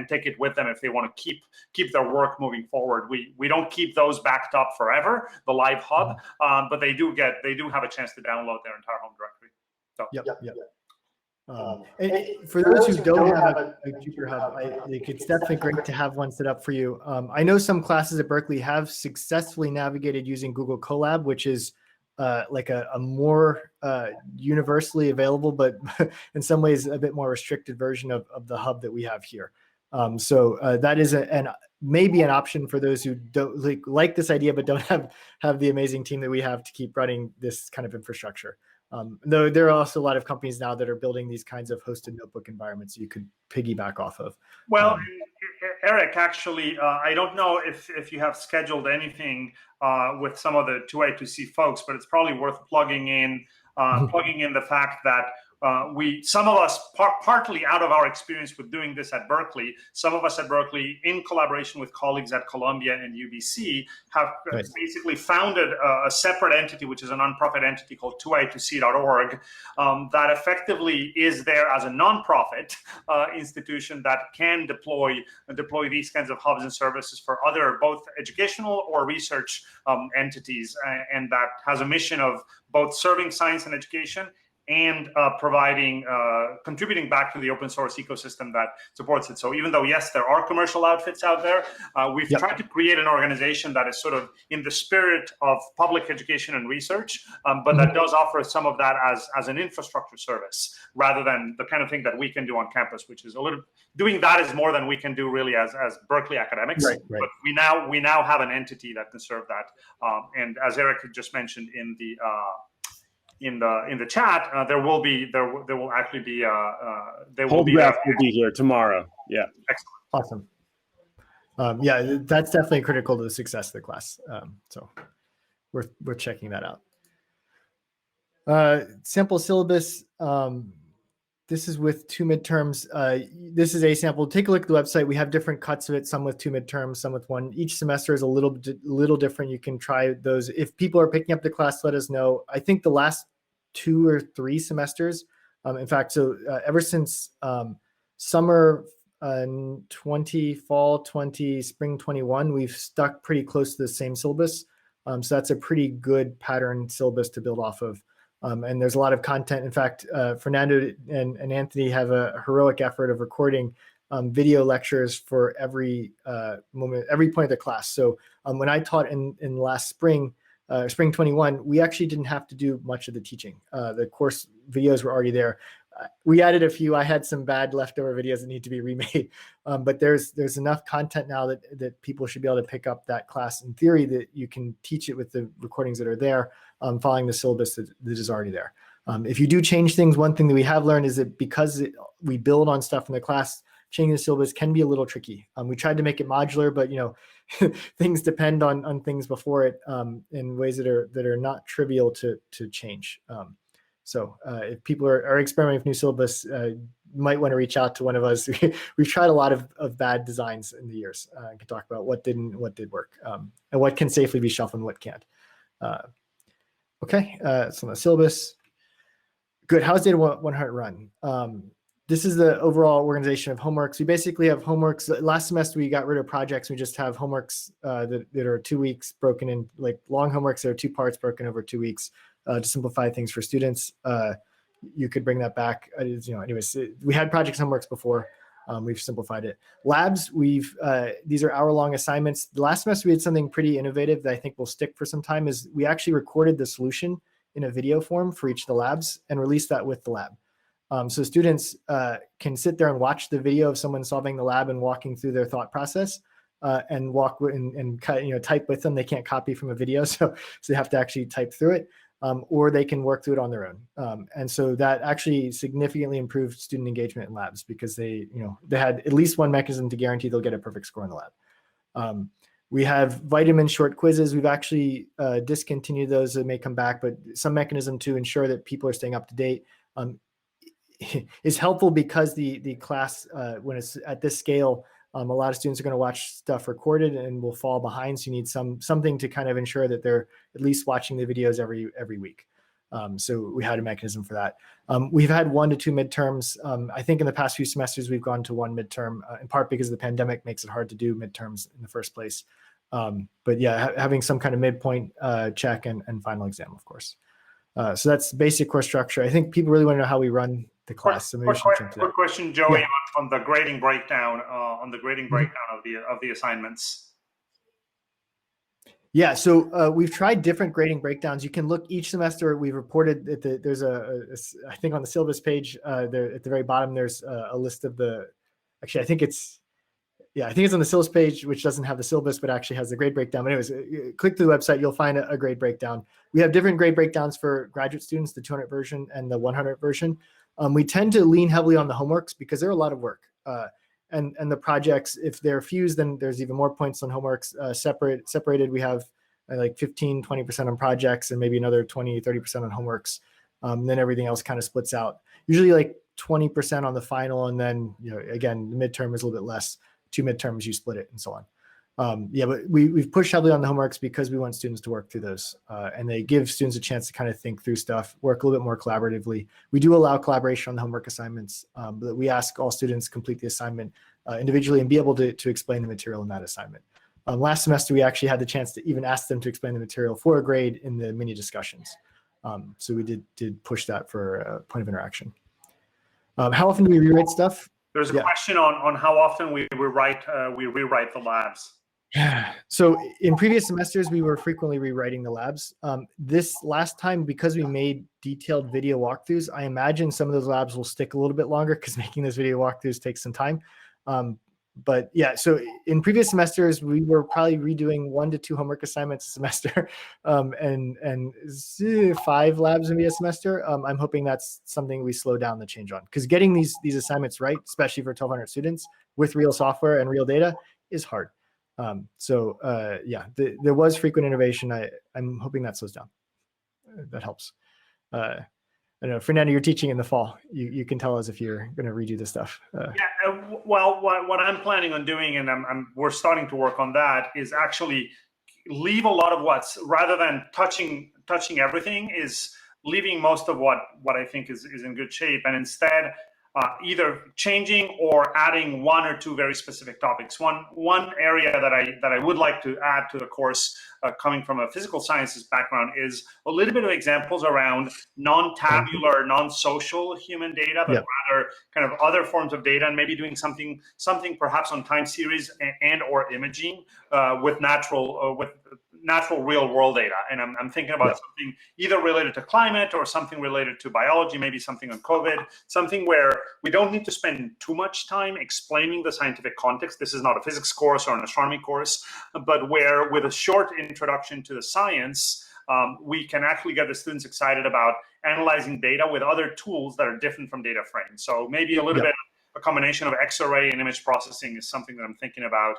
take it with them if they want to keep their work moving forward. We don't keep those backed up forever, the live hub, but they do have a chance to download their entire home directory. So. And for those who don't have a Jupyter Hub, I think it's definitely great to have one set up for you. I know some classes at Berkeley have successfully navigated using Google Colab, which is like a more universally available, but in some ways a bit more restricted version of the hub that we have here. So that is maybe an option for those who don't like this idea, but don't have the amazing team that we have to keep running this kind of infrastructure. Though there are also a lot of companies now that are building these kinds of hosted notebook environments you could piggyback off of. Well, Eric, actually, I don't know if you have scheduled anything with some of the 2I2C folks, but it's probably worth plugging in the fact that some of us, partly out of our experience with doing this at Berkeley, some of us at Berkeley, in collaboration with colleagues at Columbia and UBC, have basically founded a separate entity, which is a nonprofit entity called 2i2c.org, that effectively is there as a nonprofit institution that can deploy these kinds of hubs and services for other both educational or research entities, and that has a mission of both serving science and education and contributing back to the open source ecosystem that supports it. So even though, yes, there are commercial outfits out there, we've tried to create an organization that is sort of in the spirit of public education and research, but that does offer some of that as an infrastructure service, rather than the kind of thing that we can do on campus, which is doing that is more than we can do really as Berkeley academics. Right. But we now have an entity that can serve that. And as Eric had just mentioned in the chat, there will actually be will be here tomorrow. Yeah, excellent, awesome. Yeah, that's definitely critical to the success of the class. So we're checking that out. Sample syllabus. This is with 2 midterms. This is a sample. Take a look at the website. We have different cuts of it, some with 2 midterms, some with 1. Each semester is a little different. You can try those. If people are picking up the class, let us know. I think the last 2 or 3 semesters, in fact, so ever since summer 20, fall 20, spring 21, we've stuck pretty close to the same syllabus. So that's a pretty good pattern syllabus to build off of. And there's a lot of content. In fact, Fernando and Anthony have a heroic effort of recording video lectures for every moment, every point of the class. So when I taught in last spring, spring 21, we actually didn't have to do much of the teaching. The course videos were already there. we added a few. I had some bad leftover videos that need to be remade, but there's enough content now that people should be able to pick up that class in theory, that you can teach it with the recordings that are there, following the syllabus that is already there. If you do change things, one thing that we have learned is that because we build on stuff in the class, changing the syllabus can be a little tricky. We tried to make it modular, but things depend on things before it in ways that are not trivial to change. So if people are experimenting with new syllabus, you might want to reach out to one of us. We've tried a lot of bad designs in the years. I can talk about what didn't, what did work, and what can safely be shuffled and what can't. Okay, so the syllabus. Good. How's Data 100 run? This is the overall organization of homeworks. We basically have homeworks. Last semester, we got rid of projects. We just have homeworks that are 2 weeks broken in, like long homeworks that are 2 parts broken over 2 weeks to simplify things for students. You could bring that back. Anyways, we had projects and homeworks before. We've simplified it. Labs, these are hour-long assignments. The last semester, we had something pretty innovative that I think will stick for some time, is we actually recorded the solution in a video form for each of the labs and released that with the lab. So students can sit there and watch the video of someone solving the lab and walking through their thought process, and walk and type with them. They can't copy from a video, so they have to actually type through it, or they can work through it on their own. And so that actually significantly improved student engagement in labs, because they had at least one mechanism to guarantee they'll get a perfect score in the lab. We have vitamin short quizzes. We've actually discontinued those. That may come back, but some mechanism to ensure that people are staying up to date is helpful, because the class, when it's at this scale, a lot of students are going to watch stuff recorded and will fall behind. So you need something to kind of ensure that they're at least watching the videos every week. So we had a mechanism for that. We've had 1 to 2 midterms. I think in the past few semesters, we've gone to 1 midterm, in part because the pandemic makes it hard to do midterms in the first place. But yeah, having some kind of midpoint check and final exam, of course. So that's basic course structure. I think people really want to know how we run the class. So maybe we should jump to that. Quick question, Joey, Yeah. on the grading breakdown, of the assignments. Yeah, so we've tried different grading breakdowns. You can look each semester. We've reported that there's I think on the syllabus page there at the very bottom, there's a list of the. Actually, I think it's on the syllabus page, which doesn't have the syllabus, but actually has the grade breakdown. But anyways, click through the website, you'll find a grade breakdown. We have different grade breakdowns for graduate students, the 200 version and the 100 version. We tend to lean heavily on the homeworks because they're a lot of work. And the projects, if they're fused, then there's even more points on homeworks. Separated, we have like 15, 20% on projects and maybe another 20, 30% on homeworks. Then everything else kind of splits out. Usually like 20% on the final, and then again, the midterm is a little bit less. 2 midterms, you split it, and so on. But we've pushed heavily on the homeworks because we want students to work through those, and they give students a chance to kind of think through stuff, work a little bit more collaboratively. We do allow collaboration on the homework assignments, but we ask all students complete the assignment individually and be able to explain the material in that assignment. Last semester, we actually had the chance to even ask them to explain the material for a grade in the mini discussions. So we did push that for a point of interaction. How often do we rewrite stuff? There's a question on how often we rewrite the labs. So in previous semesters, we were frequently rewriting the labs. This last time, because we made detailed video walkthroughs, I imagine some of those labs will stick a little bit longer because making those video walkthroughs takes some time. But yeah, so in previous semesters, we were probably redoing 1 to 2 homework assignments a semester, and 5 labs maybe a semester. I'm hoping that's something we slow down the change on, because getting these assignments right, especially for 1,200 students with real software and real data, is hard. Yeah, there was frequent innovation. I'm hoping that slows down. That helps. I don't know, Fernando, you're teaching in the fall. You can tell us if you're going to redo this stuff. Well, what I'm planning on doing, and we're starting to work on that, is actually leave a lot of rather than touching everything, is leaving most of what I think is in good shape, and instead either changing or adding 1 or 2 very specific topics. One area that I would like to add to the course, coming from a physical sciences background, is a little bit of examples around non-tabular, non-social human data, but rather kind of other forms of data, and maybe doing something perhaps on time series and or imaging with natural real world data. And I'm thinking about something either related to climate or something related to biology, maybe something on COVID, something where we don't need to spend too much time explaining the scientific context. This is not a physics course or an astronomy course, but where with a short introduction to the science, we can actually get the students excited about analyzing data with other tools that are different from data frames. So maybe a little bit a combination of X-ray and image processing is something that I'm thinking about.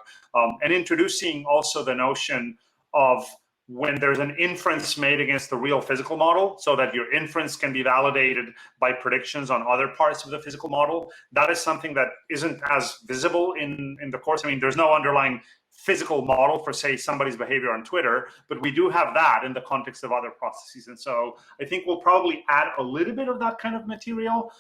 And introducing also the notion of when there's an inference made against the real physical model, so that your inference can be validated by predictions on other parts of the physical model. That is something that isn't as visible in the course. I mean, there's no underlying physical model for, say, somebody's behavior on Twitter, but we do have that in the context of other processes. And so I think we'll probably add a little bit of that kind of material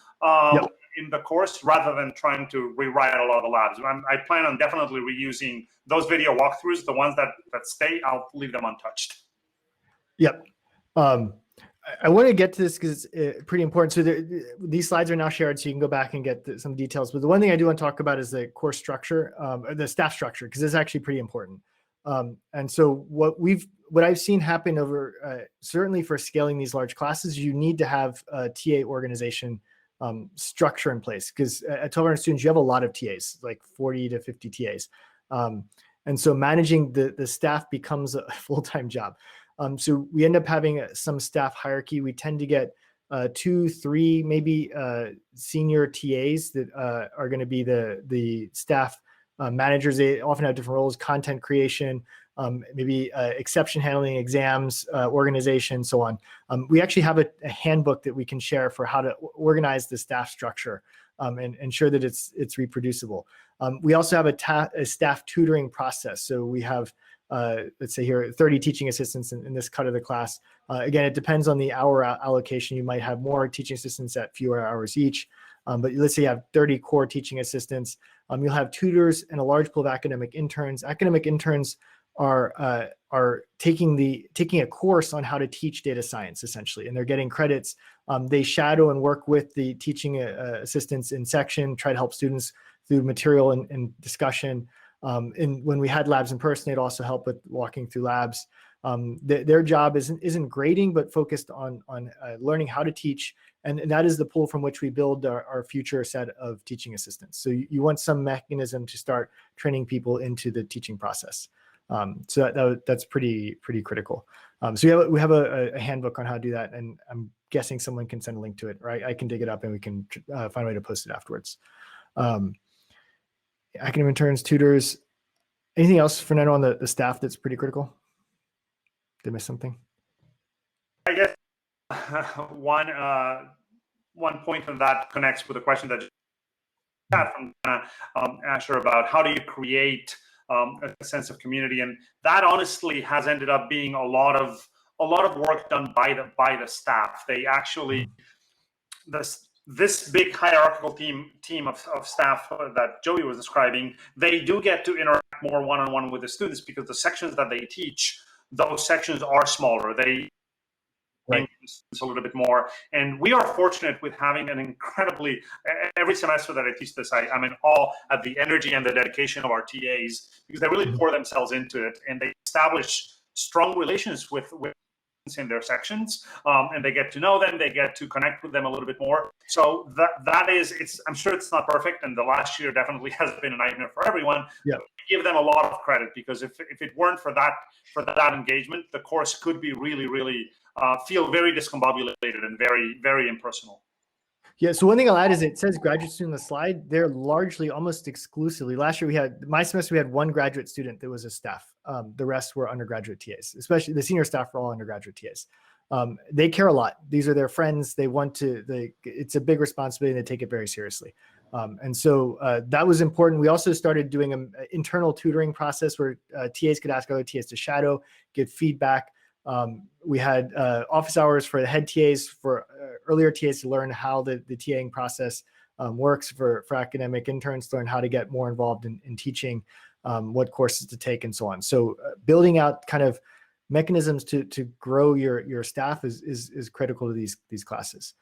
in the course, rather than trying to rewrite a lot of the labs. I plan on definitely reusing those video walkthroughs. The ones that stay, I'll leave them untouched. Yep. I want to get to this because it's pretty important. So these slides are now shared, so you can go back and get some details. But the one thing I do want to talk about is the course structure, the staff structure, because it's actually pretty important. And so what I've seen happen over, certainly for scaling these large classes, you need to have a TA organization structure in place, because at 1,200 students, you have a lot of TAs, like 40 to 50 TAs. And so managing the staff becomes a full-time job. So we end up having some staff hierarchy. We tend to get 2, 3, maybe senior TAs that are going to be the staff managers. They often have different roles: content creation, maybe exception handling, exams, organization, so on. We actually have a handbook that we can share for how to organize the staff structure and ensure that it's reproducible. We also have a staff tutoring process. So we have, let's say here, 30 teaching assistants in this cut of the class. Again, it depends on the hour allocation. You might have more teaching assistants at fewer hours each. But let's say you have 30 core teaching assistants. You'll have tutors and a large pool of academic interns. Academic interns are taking a course on how to teach data science, essentially, and they're getting credits. They shadow and work with the teaching assistants in section, try to help students through material and discussion. And when we had labs in person, they'd also help with walking through labs. Their job isn't grading, but focused on learning how to teach. And that is the pool from which we build our future set of teaching assistants. So you want some mechanism to start training people into the teaching process. So that's pretty critical. So we have a handbook on how to do that, and I'm guessing someone can send a link to it, right? I can dig it up and we can find a way to post it afterwards. Academic interns, tutors. Anything else, Fernando, on the staff that's pretty critical? Did I miss something? I guess one point of that connects with the question that you had from Asher about how do you create a sense of community, and that honestly has ended up being a lot of work done by the staff. They actually this big hierarchical team of staff that Joey was describing, they do get to interact more one-on-one with the students, because the sections that they teach, those sections are smaller. They a little bit more, and we are fortunate with having an incredibly, every semester that I teach this, I'm in awe at the energy and the dedication of our TAs, because they really pour themselves into it, and they establish strong relations with in their sections, and they get to know them, they get to connect with them a little bit more. So that is, I'm sure it's not perfect, and the last year definitely has been a nightmare for everyone. Yeah. Give them a lot of credit, because if it weren't for that engagement, the course could be really feel very discombobulated and very impersonal. Yeah, so one thing I'll add is it says graduate student on the slide. They're largely, almost exclusively. Last year my semester we had one graduate student that was a staff. The rest were undergraduate TAs, especially the senior staff were all undergraduate TAs. They care a lot. These are their friends. They want to, it's a big responsibility, and they take it very seriously. And so that was important. We also started doing an internal tutoring process where TAs could ask other TAs to shadow, give feedback. We had office hours for the head TAs, for earlier TAs to learn how the TAing process works, for academic interns to learn how to get more involved in teaching, what courses to take, and so on. So building out kind of mechanisms to grow your staff is critical to these classes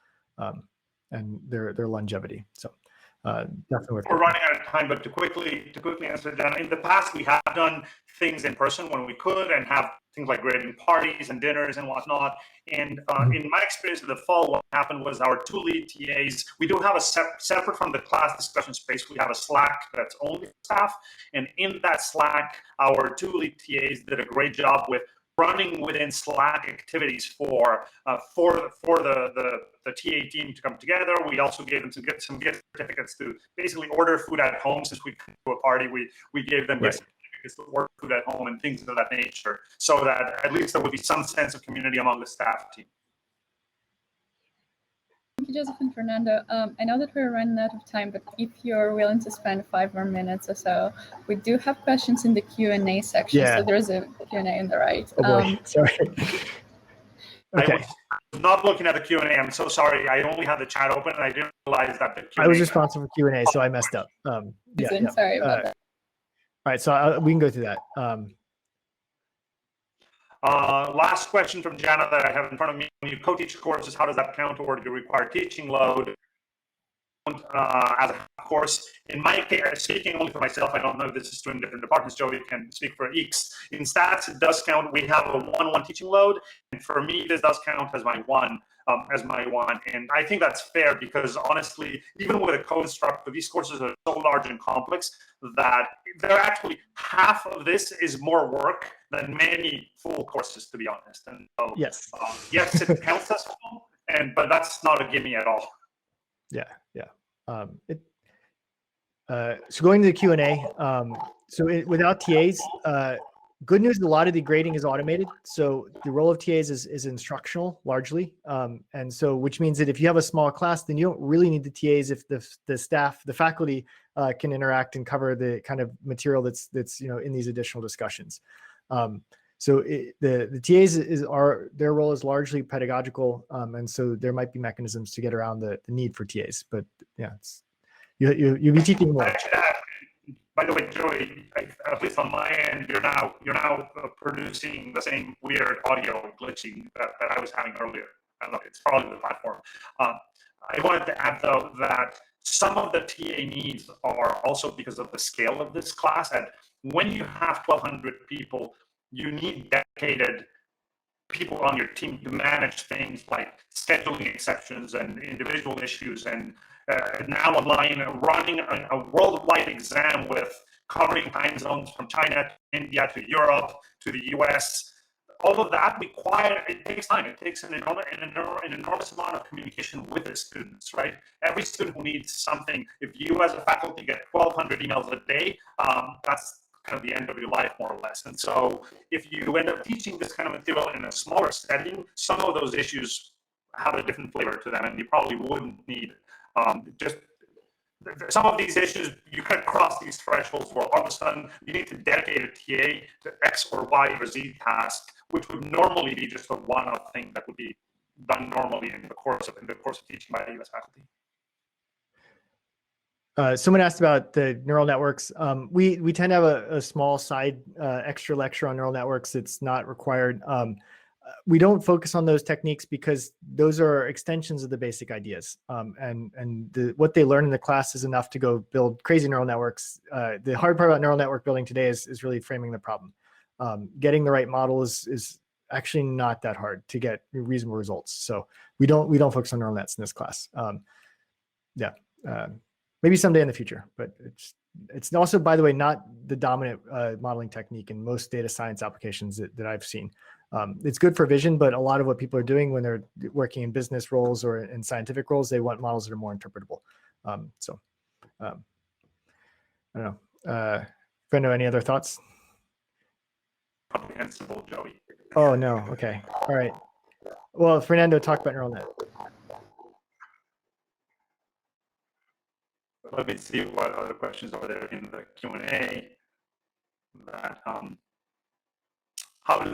and their longevity. So definitely worth We're it. running out of time, but to quickly answer, Jenna, in the past we have done things in person when we could, and have things like grading parties and dinners and whatnot. And in my experience in the fall, what happened was our two lead TAs. We do have a separate from the class discussion space. We have a Slack that's only staff, and in that Slack, our two lead TAs did a great job with running within Slack activities for the TA team to come together. We also gave them some gift certificates to basically order food at home. Since we come to a party, we gave them gift certificates to order food at home and things of that nature, so that at least there would be some sense of community among the staff team. Thank you, Joseph and Fernando. I know that we're running out of time, but if you're willing to spend 5 more minutes or so, we do have questions in the Q&A section. Yeah. So there's a Q&A on the right. Oh boy, sorry. Okay. I was not looking at the Q&A. I'm so sorry. I only had the chat open, and I didn't realize that the Q&A. I was responsible for Q&A, so I messed up. Yeah. Sorry about that. All right, so we can go through that. Last question from Jana that I have in front of me. When you co-teach courses, how does that count toward your required teaching load? As a course, in my case, speaking only for myself, I don't know if this is true in different departments. Joey can speak for EECS. In stats, it does count. We have a 1-1 teaching load, and for me, this does count as my one. And I think that's fair, because honestly, even with a co-instructor, these courses are so large and complex that they're actually half of this is more work than many full courses, to be honest. And so, yes, yes, it counts as full, but that's not a gimme at all. Yeah. So going to the Q&A, without TAs, good news, a lot of the grading is automated. So the role of TAs is instructional largely. And so, which means that if you have a small class, then you don't really need the TAs if the staff, the faculty can interact and cover the kind of material that's in these additional discussions. So the TAs their role is largely pedagogical, and so there might be mechanisms to get around the need for TAs. But yeah, you'll be teaching more. By the way, Joey, at least on my end, you're now producing the same weird audio glitching that I was having earlier. I don't know, it's probably the platform. I wanted to add though that some of the TA needs are also because of the scale of this class. And when you have 1,200 people, you need dedicated people on your team to manage things like scheduling exceptions and individual issues, and now online running a worldwide exam with covering time zones from China to India to Europe to the US. All of that it takes time. It takes an enormous amount of communication with the students, right? Every student who needs something, if you as a faculty get 1,200 emails a day, that's kind of the end of your life, more or less. And so if you end up teaching this kind of material in a smaller setting, some of those issues have a different flavor to them, and you probably wouldn't need just some of these issues. You can cross these thresholds where all of a sudden you need to dedicate a TA to X or Y or Z task, which would normally be just a one-off thing that would be done normally in the course of teaching by US faculty. Someone asked about the neural networks. We tend to have a small side extra lecture on neural networks. It's not required. We don't focus on those techniques because those are extensions of the basic ideas. What they learn in the class is enough to go build crazy neural networks. The hard part about neural network building today is really framing the problem. Getting the right model is actually not that hard to get reasonable results. So we don't focus on neural nets in this class. Maybe someday in the future, but it's also, by the way, not the dominant modeling technique in most data science applications that I've seen. It's good for vision, but a lot of what people are doing when they're working in business roles or in scientific roles, they want models that are more interpretable. I don't know. Fernando, any other thoughts? Comprehensible, Joey. Oh, no. Okay. All right. Well, Fernando, talk about neural net. Let me see what other questions are there in the Q&A. How do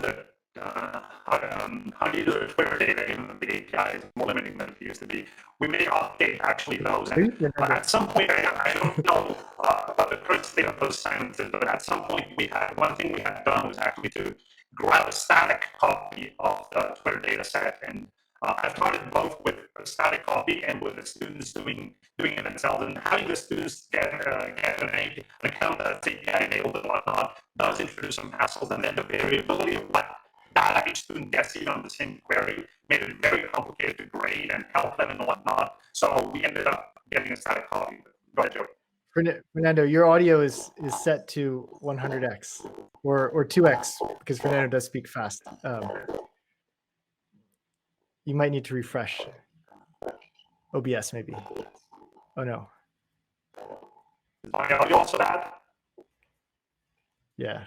you do the Twitter data given the API is more limiting than it used to be? We may update actually those. And at some point, I don't know about the current state of those silences, but at some point one thing we had done was actually to grab a static copy of the Twitter data set and I've tried it both with a static copy and with the students doing it themselves. And having the students get an account that's API enabled and whatnot does introduce some hassles, and then the variability of what data each student gets even on the same query made it very complicated to grade and help them and whatnot. So we ended up getting a static copy. Go ahead, Joey. Fernando, your audio is set to 100x or 2x because Fernando does speak fast. You might need to refresh OBS maybe. Oh no. Is my audio also bad? Yeah.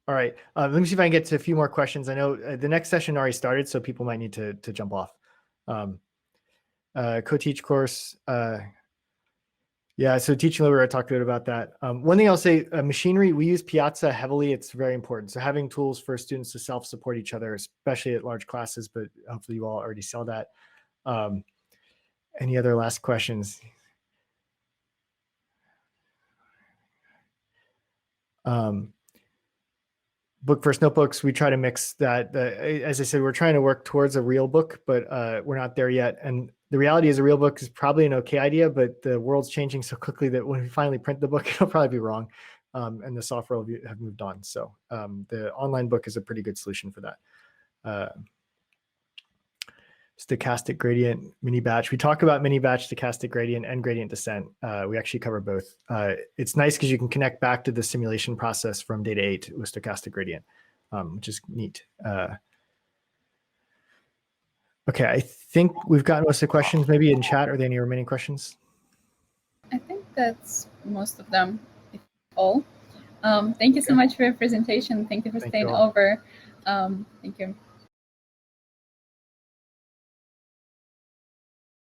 All right. Let me see if I can get to a few more questions. I know the next session already started, so people might need to jump off. Co-teach course. Yeah, so teaching library, I talked a bit about that. One thing I'll say, machinery, we use Piazza heavily. It's very important. So having tools for students to self-support each other, especially at large classes, but hopefully you all already saw that. Any other last questions? Book first notebooks, we try to mix that. As I said, we're trying to work towards a real book, but we're not there yet. And the reality is a real book is probably an okay idea, but the world's changing so quickly that when we finally print the book, it'll probably be wrong. And the software will have moved on. So the online book is a pretty good solution for that. Stochastic gradient, mini batch. We talk about mini batch, stochastic gradient, and gradient descent. We actually cover both. It's nice because you can connect back to the simulation process from data 8 with stochastic gradient, which is neat. Okay, I think we've got most of the questions. Maybe in chat, are there any remaining questions? I think that's most of them, if all. Thank you so much for your presentation. Thank you for staying over. Thank you.